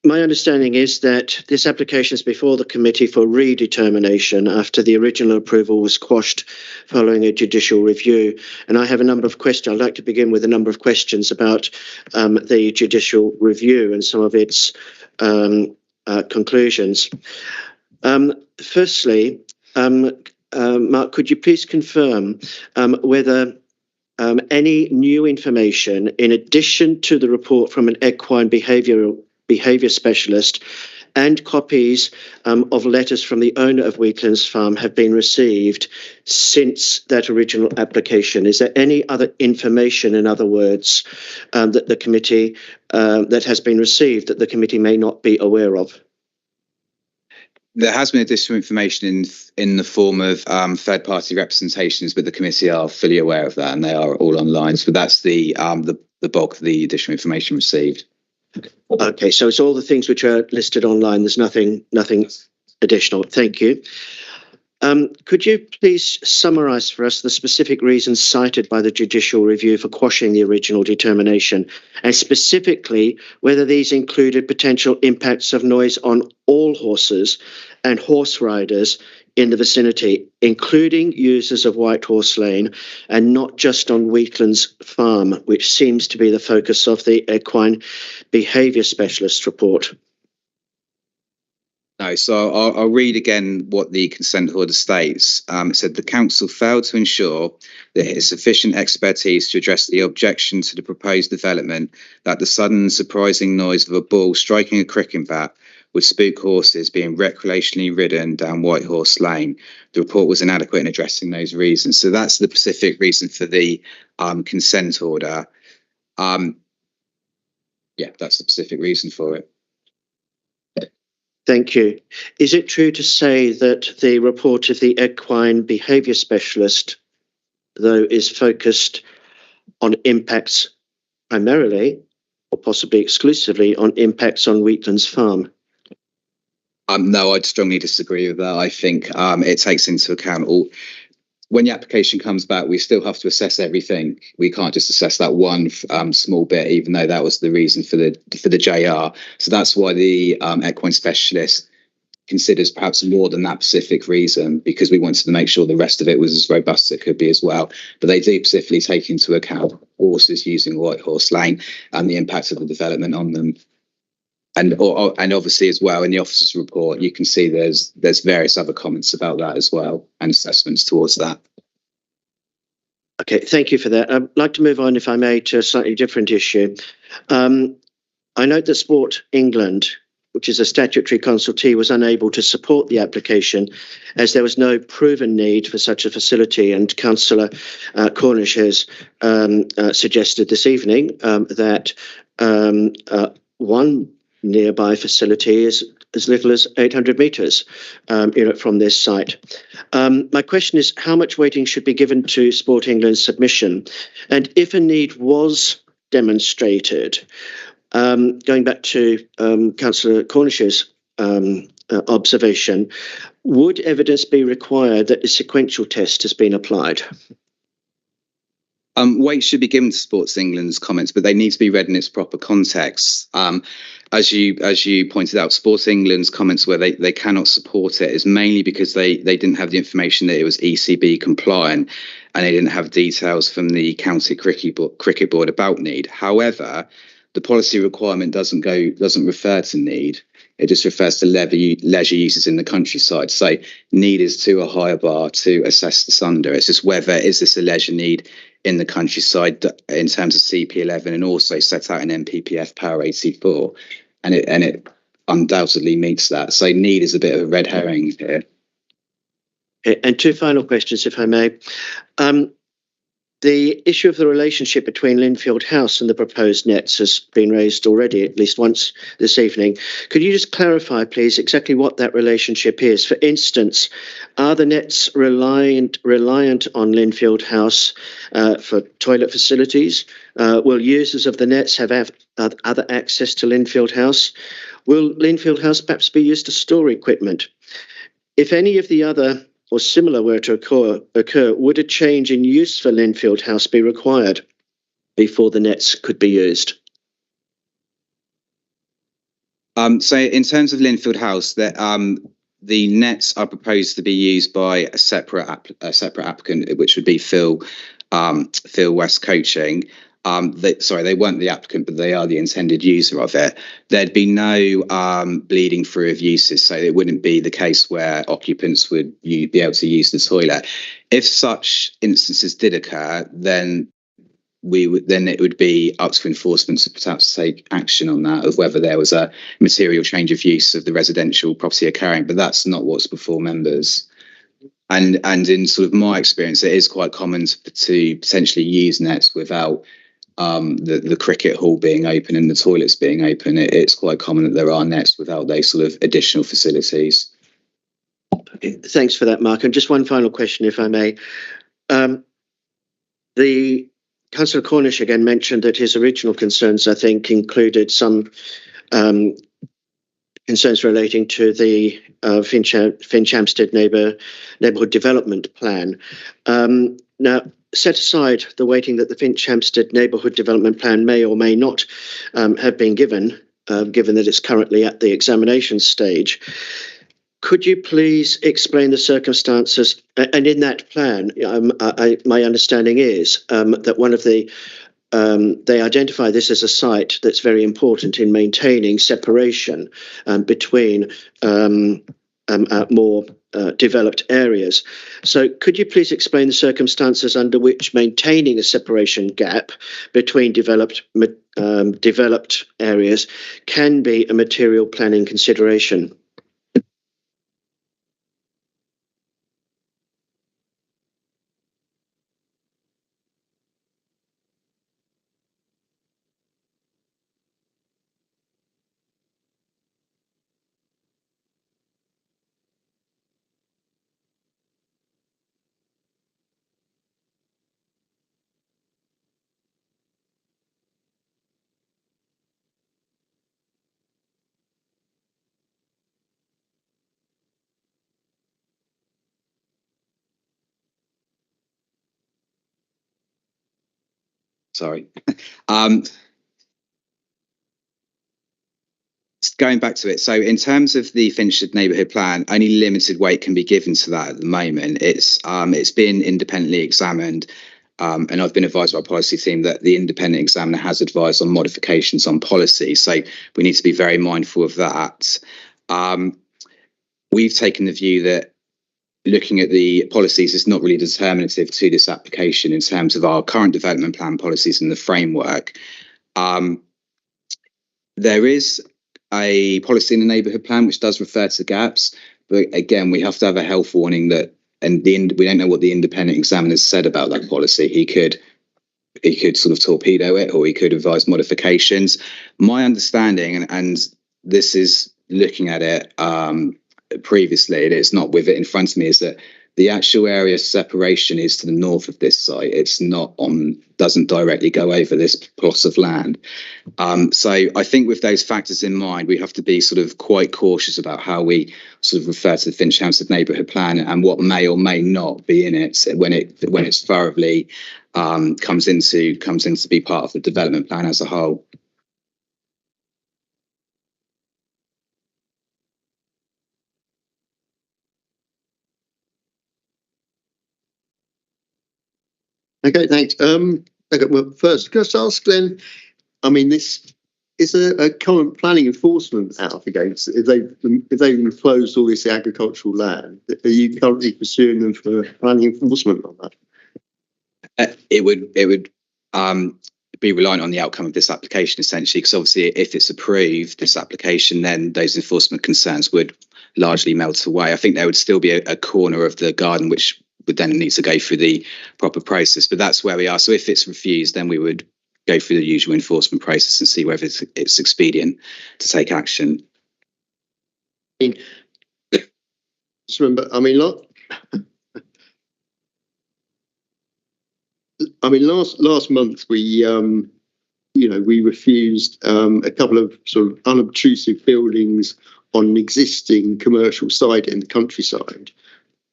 My understanding is that this application is before the committee for redetermination after the original approval was quashed following a judicial review. And I have a number of questions. I'd like to begin with a number of questions about the judicial review and some of its conclusions. Firstly, Mark, could you please confirm whether any new information, in addition to the report from an equine behaviour specialist and copies of letters from the owner of Weaklands Farm have been received since that original application? Is there any other information, in other words, that the committee that has been received that the committee may not be aware of? There has been additional information in the form of third-party representations, but the committee are fully aware of that, and they are all online. So that's the bulk of the additional information received. Okay, so it's all the things which are listed online. There's nothing additional. Thank you. Could you please summarise for us the specific reasons cited by the judicial review for quashing the original determination, and specifically whether these included potential impacts of noise on all horses and horse riders in the vicinity, including users of White Horse Lane, and not just on Weaklands Farm, which seems to be the focus of the equine behaviour specialist report? No, so I'll read again what the consent order states. It said the council failed to ensure that it has sufficient expertise to address the objection to the proposed development that the sudden surprising noise of a bull striking a cricket bat would spook horses being recreationally ridden down White Horse Lane. The report was inadequate in addressing those reasons. So that's the specific reason for the consent order. Yeah, that's the specific reason for it. Thank you. Is it true to say that the report of the equine behaviour specialist, though, is focused on impacts primarily or possibly exclusively on impacts on Weaklands Farm? No, I'd strongly disagree with that. I think it takes into account all. When the application comes back, we still have to assess everything. We can't just assess that one small bit, even though that was the reason for the JR. So that's why the equine specialist considers perhaps more than that specific reason, because we wanted to make sure the rest of it was as robust as it could be as well. But they do specifically take into account horses using White Horse Lane and the impact of the development on them. And obviously as well in the officer's report, you can see there's various other comments about that as well and assessments towards that. Okay, thank you for that. I'd like to move on, if I may, to a slightly different issue. I note that Sport England, which is a statutory consultee, was unable to support the application as there was no proven need for such a facility. And Councillor Cornish has suggested this evening that one nearby facility is as little as 800 metres from this site. My question is, how much weighting should be given to Sport England's submission? And if a need was demonstrated, going back to Councillor Cornish's observation, would evidence be required that a sequential test has been applied? Weight should be given to Sports England's comments, but they need to be read in its proper context. as you pointed out, Sport England's comments where they cannot support it is mainly because they didn't have the information that it was ECB compliant, and they didn't have details from the County Cricket Board about need. However, the policy requirement doesn't refer to need. It just refers to leisure uses in the countryside. So need is to a higher bar to assess this under. It's just whether is this a leisure need in the countryside in terms of CP11 and also set out in NPPF Power 84, and it undoubtedly meets that. So need is a bit of a red herring here. And two final questions, if I may. The issue of the relationship between Linfield House and the proposed nets has been raised already at least once this evening. Could you just clarify, please, exactly what that relationship is? For instance, are the nets reliant on Linfield House for toilet facilities? Will users of the nets have other access to Linfield House? Will Linfield House perhaps be used to store equipment? If any of the other or similar were to occur, would a change in use for Linfield House be required before the nets could be used? So in terms of Linfield House, the nets are proposed to be used by a separate applicant, which would be Phil West Coaching. They weren't the applicant, but they are the intended user of it. There'd be no bleeding through of uses, so it wouldn't be the case where occupants would be able to use the toilet. If such instances did occur, then it would be up to enforcement to perhaps take action on that, of whether there was a material change of use of the residential property occurring. But that's not what's before members. And in sort of my experience, it is quite common to potentially use nets without the cricket hall being open and the toilets being open. It's quite common that there are nets without those sort of additional facilities. Thanks for that, Mark. And just one final question, if I may. The Councillor Cornish again mentioned that his original concerns, I think, included some concerns relating to the Finch-Hampstead neighbourhood development plan. Now, set aside the weighting that the Finch-Hampstead neighbourhood development plan may or may not have been given that it's currently at the examination stage. Could you please explain the circumstances? And in that plan, my understanding is that one of the they identify this as a site that's very important in maintaining separation between more developed areas. So could you please explain the circumstances under which maintaining a separation gap between developed areas can be a material planning consideration? Sorry. Going back to it, so in terms of the Finchstead neighbourhood plan, only limited weight can be given to that at the moment. It's been independently examined, and I've been advised by our policy team that the independent examiner has advised on modifications on policy. So we need to be very mindful of that. We've taken the view that looking at the policies is not really determinative to this application in terms of our current development plan policies and the framework. There is a policy in the neighbourhood plan which does refer to gaps, but again, we have to have a health warning that, and we don't know what the independent examiner said about that policy. He could sort of torpedo it, or he could advise modifications. My understanding, and this is looking at it previously, and it's not with it in front of me, is that the actual area separation is to the north of this site. It's not doesn't directly go over this plot of land. So I think with those factors in mind, we have to be sort of quite cautious about how we sort of refer to the Finch-Hampstead neighbourhood plan and what may or may not be in it when it's thoroughly comes into be part of the development plan as a whole. Okay, thanks. Okay, well, first, can I just ask then, I mean, this is a current planning enforcement out against, if they've enclosed all this agricultural land, are you currently pursuing them for planning enforcement on that? It would be reliant on the outcome of this application, essentially, because obviously if it's approved, this application, then those enforcement concerns would largely melt away. I think there would still be a corner of the garden which would then need to go through the proper process, but that's where we are. So if it's refused, then we would go through the usual enforcement process and see whether it's expedient to take action. Just remember, I mean, last month we we refused a couple of sort of unobtrusive buildings on an existing commercial site in the countryside,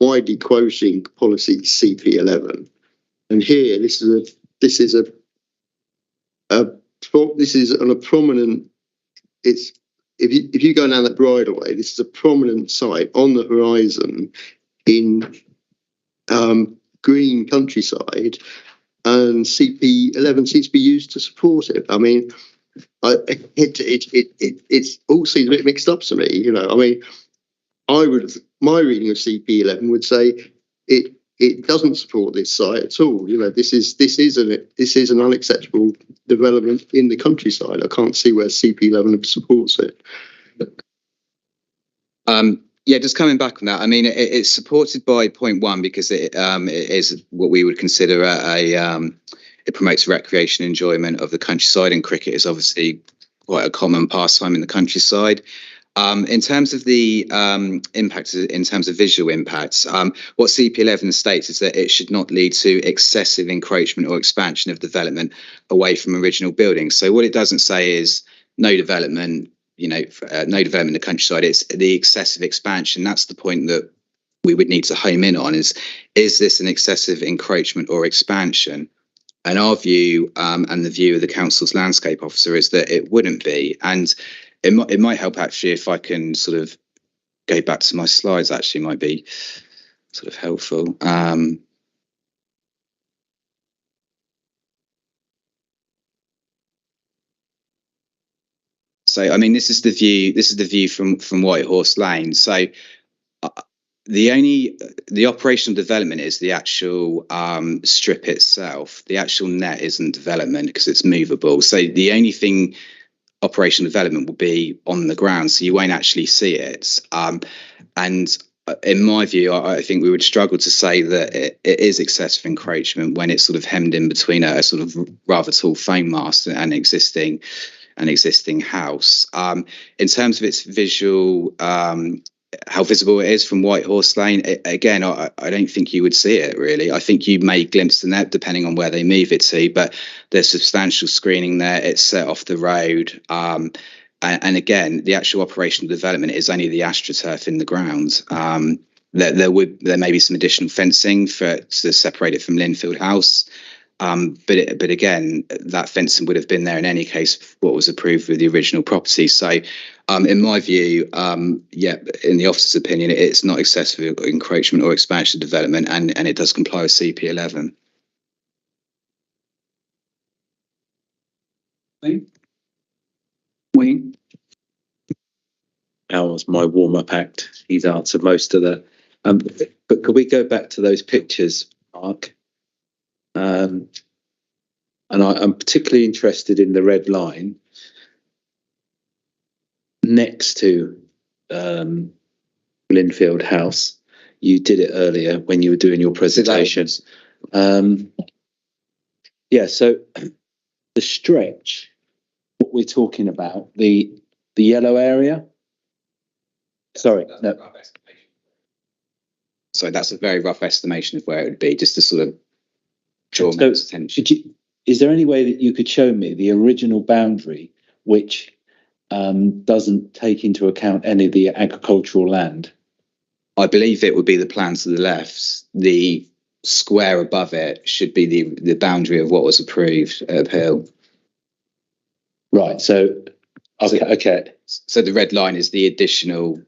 widely quoting policy CP11. And here, this is on a prominent. It's if you go down that bridleway, this is a prominent site on the horizon in green countryside, and CP11 seems to be used to support it. I mean, it all seems a bit mixed up to me. I mean, my reading of CP11 would say it doesn't support this site at all. This is an unacceptable development in the countryside. I can't see where CP11 supports it. Yeah, just coming back on that. I mean, it's supported by point 1 because it is what we would consider it promotes recreation enjoyment of the countryside, and cricket is obviously quite a common pastime in the countryside. In terms of the impact, in terms of visual impacts, what CP11 states is that it should not lead to excessive encroachment or expansion of development away from original buildings. So what it doesn't say is no development, no development in the countryside. It's the excessive expansion. That's the point that we would need to home in on is this an excessive encroachment or expansion? And our view and the view of the council's landscape officer is that it wouldn't be. And it might help actually if I can sort of go back to my slides, actually might be sort of helpful. So, I mean, this is the view from White Horse Lane. So the operational development is the actual strip itself. The actual net isn't development because it's movable. So the only thing operational development will be on the ground, so you won't actually see it. And in my view, I think we would struggle to say that it is excessive encroachment when it's sort of hemmed in between a sort of rather tall foam mast and an existing house. In terms of its visual, how visible it is from White Horse Lane, again, I don't think you would see it really. I think you may glimpse the net depending on where they move it to, but there's substantial screening there. It's set off the road. And again, the actual operational development is only the astroturf in the ground. There may be some additional fencing to separate it from Linfield House. But again, that fencing would have been there in any case, what was approved with the original property. So in my view, in the officer's opinion, it's not excessive encroachment or expansion development, and it does comply with CP11. Wayne? That was my warm-up act. He's answered most of the... but could we go back to those pictures, Mark? And I'm particularly interested in the red line next to Linfield House. You did it earlier when you were doing your presentation. So the stretch, what we're talking about, the yellow area. Sorry, no. So that's a very rough estimation of where it would be, just to sort of draw men's attention. Is there any way that you could show me the original boundary which doesn't take into account any of the agricultural land? I believe it would be the plan to the left. The square above it should be the boundary of what was approved at Appeal. Right. So okay. So the red line is the additional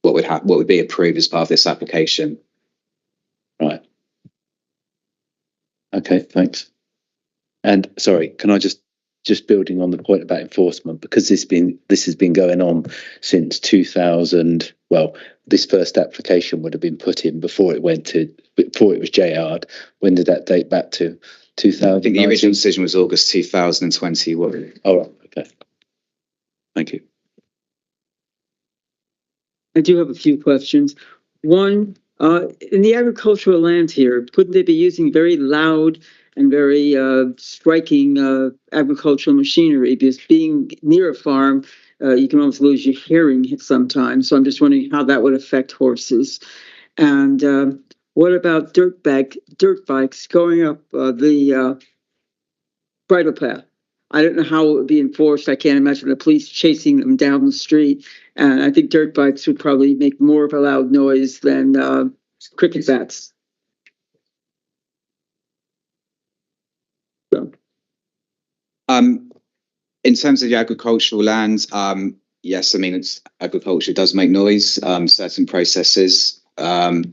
what would be approved as part of this application. Right. Okay, thanks. And sorry, can I just building on the point about enforcement, because this has been going on since 2000. Well, this first application would have been put in before it was JR'd. When did that date back to? 2000. I think the original decision was August 2021. All right. Okay. Thank you. I do have a few questions. One, in the agricultural land here, couldn't they be using very loud and very striking agricultural machinery? Because being near a farm, you can almost lose your hearing sometimes. So I'm just wondering how that would affect horses. And what about dirt bikes going up the bridle path? I don't know how it would be enforced. I can't imagine the police chasing them down the street. And I think dirt bikes would probably make more of a loud noise than cricket bats. So. In terms of the agricultural land, yes, I mean, agriculture does make noise, certain processes. Have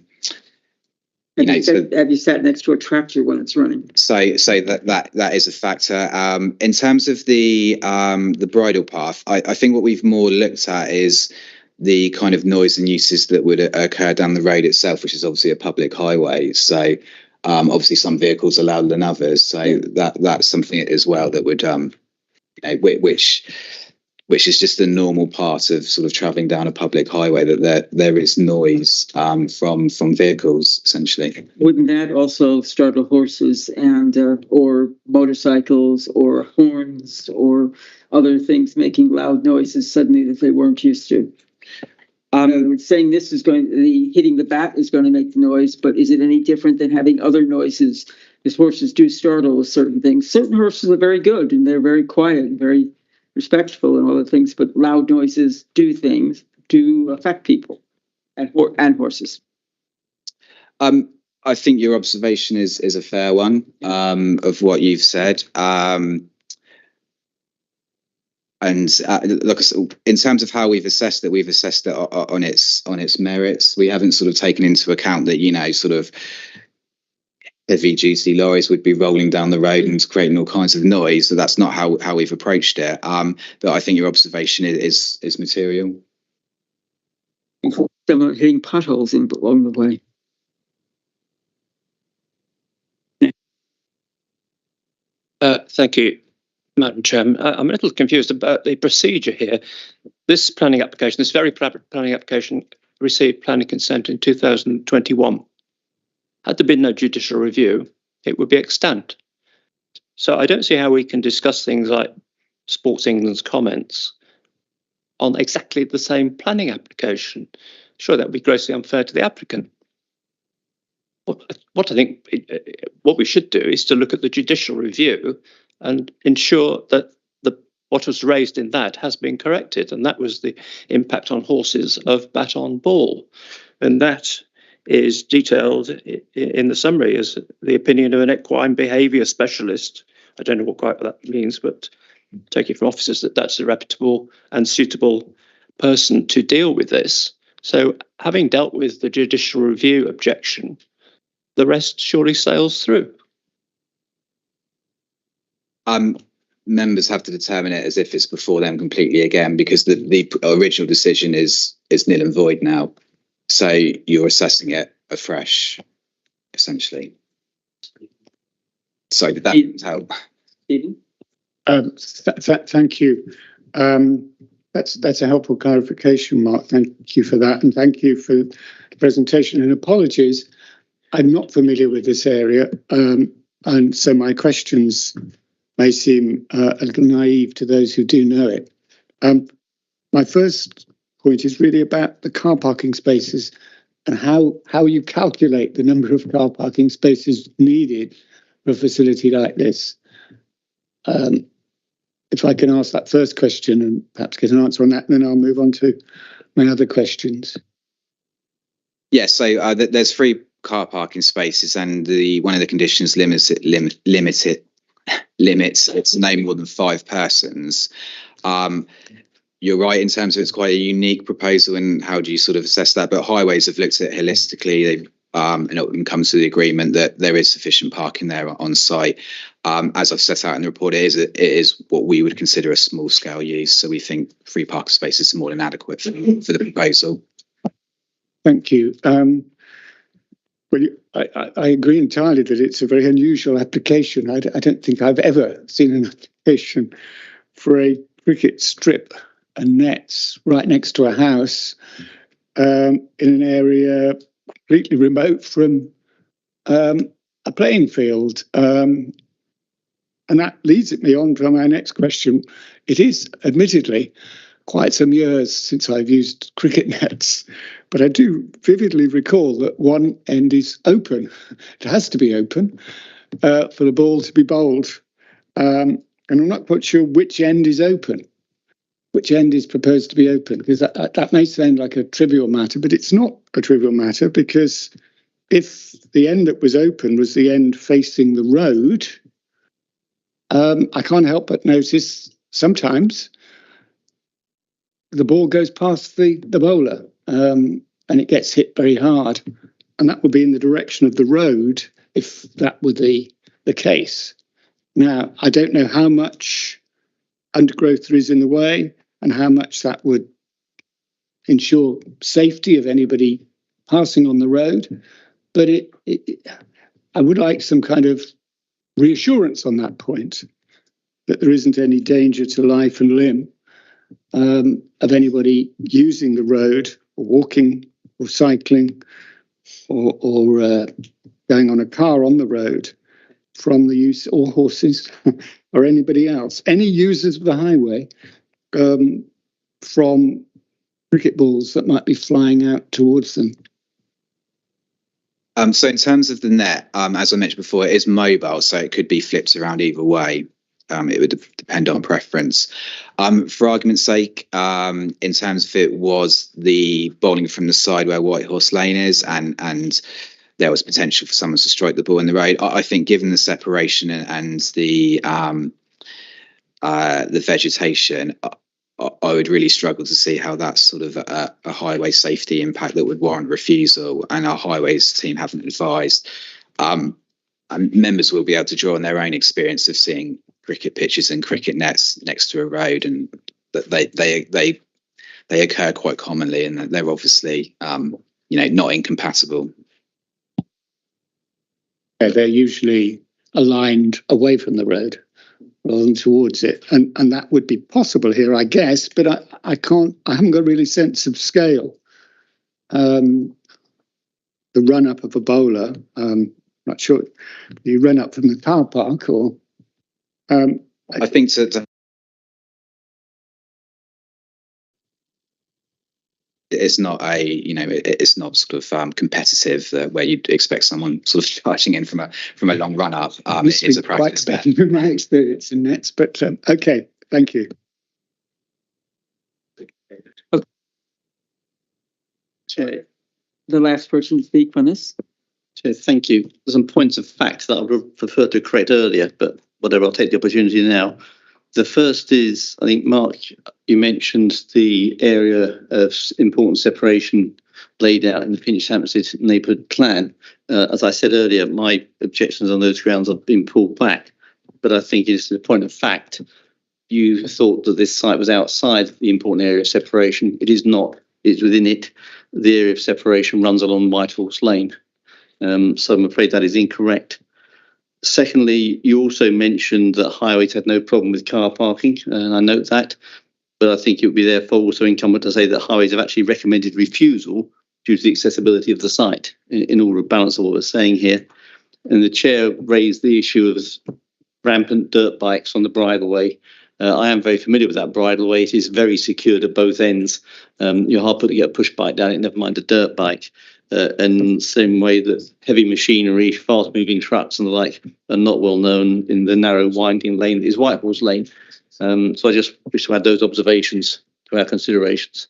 you sat next to a tractor when it's running? So that is a factor. In terms of the bridle path, I think what we've more looked at is the kind of noise and uses that would occur down the road itself, which is obviously a public highway. So obviously some vehicles are louder than others. So that's something as well that would which is just a normal part of sort of travelling down a public highway, that there is noise from vehicles, essentially. Wouldn't that also startle horses and or motorcycles or horns or other things making loud noises suddenly that they weren't used to? Saying this is hitting the bat is going to make the noise, but is it any different than having other noises? Because horses do startle with certain things. Certain horses are very good and they're very quiet and very respectful and all the things, but loud noises do affect people and horses. I think your observation is a fair one of what you've said. And look, in terms of how we've assessed it on its merits. We haven't sort of taken into account that, sort of heavy duty lorries would be rolling down the road and creating all kinds of noise. So that's not how we've approached it. But I think your observation is material. Someone hitting potholes along the way. Thank you, Madam Chairman. I'm a little confused about the procedure here. This planning application, this very planning application, received planning consent in 2021. Had there been no judicial review, it would be extant. So I don't see how we can discuss things like Sports England's comments on exactly the same planning application. Sure, that would be grossly unfair to the applicant. What I think what we should do is to look at the judicial review and ensure that what was raised in that has been corrected. And that was the impact on horses of baton ball. And that is detailed in the summary as the opinion of an equine behaviour specialist. I don't know what quite that means, but take it from officers that that's a reputable and suitable person to deal with this. So having dealt with the judicial review objection, the rest surely sails through. Members have to determine it as if it's before them completely again, because the original decision is nil and void now. So you're assessing it afresh, essentially. So did that help? Thank you. That's a helpful clarification, Mark. Thank you for that, and thank you for the presentation. And apologies, I'm not familiar with this area, and so my questions may seem a little naive to those who do know it. My first point is really about the car parking spaces and how you calculate the number of car parking spaces needed for a facility like this. If I can ask that first question and perhaps get an answer on that, and then I'll move on to my other questions. Yes, so there's 3 car parking spaces, and one of the conditions limits it's no more than 5 persons. You're right in terms of it's quite a unique proposal, and how do you sort of assess that? But highways have looked at it holistically. They've and come to the agreement that there is sufficient parking there on site. As I've set out in the report, it is what we would consider a small scale use. So we think 3 parking spaces are more than adequate for the proposal. Thank you. Well, I agree entirely that it's a very unusual application. I don't think I've ever seen an application for a cricket strip and nets right next to a house in an area completely remote from a playing field. And that leads me on to my next question. It is admittedly quite some years since I've used cricket nets, but I do vividly recall that one end is open. It has to be open for the ball to be bowled. And I'm not quite sure which end is open, which end is proposed to be open, because that may sound like a trivial matter, but it's not a trivial matter, because if the end that was open was the end facing the road, I can't help but notice sometimes the ball goes past the bowler and it gets hit very hard. And that would be in the direction of the road if that were the case. Now, I don't know how much undergrowth there is in the way and how much that would ensure safety of anybody passing on the road. But I would like some kind of reassurance on that point, that there isn't any danger to life and limb of anybody using the road or walking or cycling or going on a car on the road from the use, or horses or anybody else, any users of the highway from cricket balls that might be flying out towards them. So in terms of the net, as I mentioned before, it is mobile, so it could be flipped around either way. It would depend on preference. For argument's sake, in terms of it was the bowling from the side where White Horse Lane is, and there was potential for someone to strike the ball in the road. I think, given the separation and the vegetation, I would really struggle to see how that's sort of a highway safety impact that would warrant refusal. And our highways team haven't advised. And members will be able to draw on their own experience of seeing cricket pitches and cricket nets next to a road, and that they occur quite commonly, and that they're obviously not incompatible. They're usually aligned away from the road rather than towards it, and that would be possible here, I guess. But I haven't got a really sense of scale. The run up of a bowler, not sure. You run up from the car park, or I think that it's not it's not sort of competitive where you'd expect someone sort of charging in from a long run up. It's a practice. Quite better than my experience in nets, but okay, thank you. Okay. Chair, the last person to speak on this. Chair, thank you. There's some points of fact that I would prefer to correct earlier, but whatever, I'll take the opportunity now. The first is, I think, Mark, you mentioned the area of important separation laid out in the Finch Hampstead neighbourhood plan. As I said earlier, my objections on those grounds have been pulled back, but I think it's a point of fact. You thought that this site was outside the important area of separation. It is not. It's within it. The area of separation runs along White Horse Lane. So I'm afraid that is incorrect. Secondly, you also mentioned that highways had no problem with car parking, and I note that, but I think it would be therefore also incumbent to say that highways have actually recommended refusal due to the accessibility of the site, in order to balance what we're saying here. And the chair raised the issue of rampant dirt bikes on the bridleway. I am very familiar with that bridleway. It is very secured at both ends. You're hard put to get a push bike down it, never mind a dirt bike. And same way that heavy machinery, fast-moving trucks and the like are not well known in the narrow winding lane that is White Horse Lane. So I just wish to add those observations to our considerations.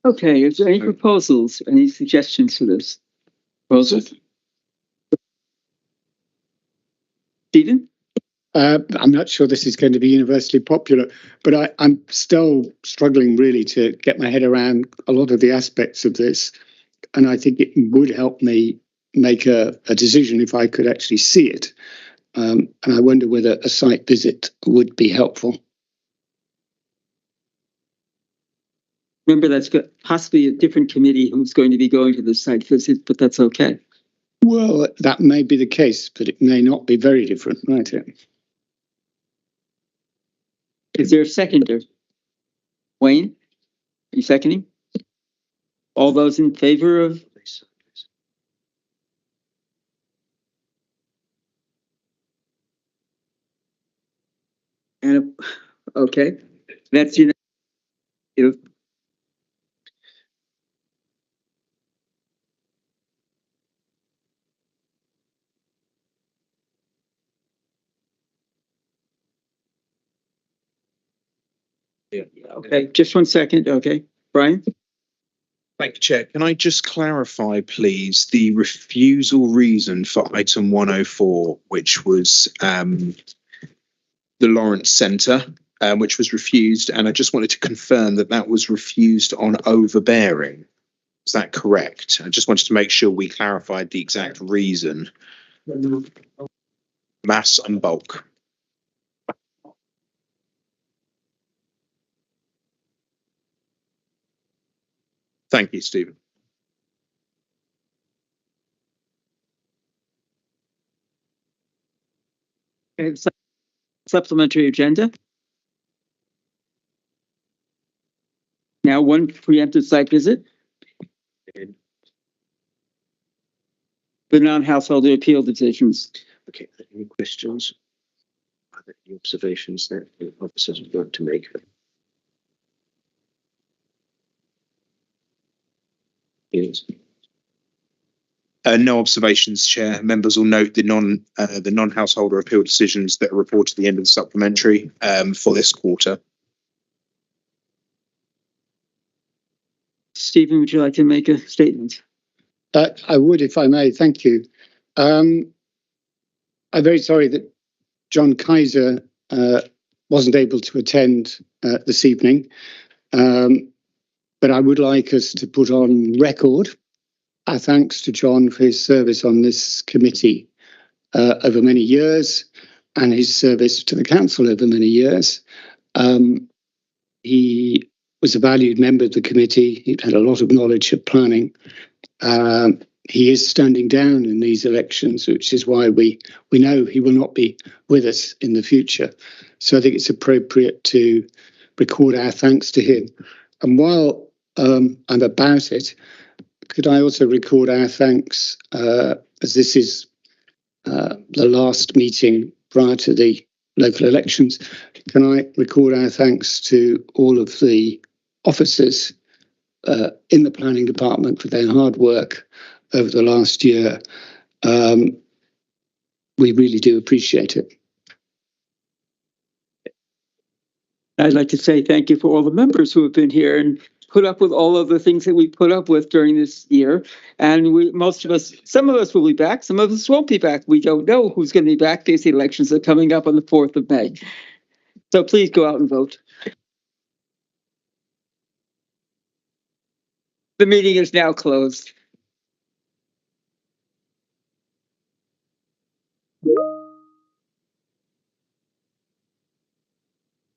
Okay, is there any proposals, any suggestions for this? Proposals? Stephen? I'm not sure this is going to be universally popular, but I'm still struggling really to get my head around a lot of the aspects of this. and I think it would help me make a decision if I could actually see it. And I wonder whether a site visit would be helpful. Remember, that's possibly a different committee who's going to be going to the site visit, but that's okay. Well, that may be the case, but it may not be very different, right? Is there a seconder? Wayne, are you seconding? All those in favor of? And okay, that's okay. Just 1 second. Okay, Brian. Thank you, Chair. Can I just clarify, please, the refusal reason for item 104, which was the Lawrence Centre, which was refused, and I just wanted to confirm that that was refused on overbearing. Is that correct? I just wanted to make sure we clarified the exact reason. Mass and bulk. Thank you, Stephen. Okay, supplementary agenda. Now, one preemptive site visit. The non-householder appeal decisions. Okay, any questions? Are there any observations that the officers would like to make? Yes. No observations, Chair. Members will note the non-householder appeal decisions that are reported at the end of the supplementary for this quarter. Stephen, would you like to make a statement? I would, if I may. Thank you. I'm very sorry that John Kaiser wasn't able to attend this evening, but I would like us to put on record our thanks to John for his service on this committee over many years and his service to the council over many years. He was a valued member of the committee. He had a lot of knowledge of planning. He is standing down in these elections, which is why we know he will not be with us in the future. So I think it's appropriate to record our thanks to him. And while I'm about it, could I also record our thanks, as this is the last meeting prior to the local elections, can I record our thanks to all of the officers in the planning department for their hard work over the last year. We really do appreciate it. I'd like to say thank you for all the members who have been here and put up with all of the things that we put up with during this year. And some of us will be back, some of us won't be back. We don't know who's going to be back. These elections are coming up on the 4th of May. So please go out and vote. The meeting is now closed.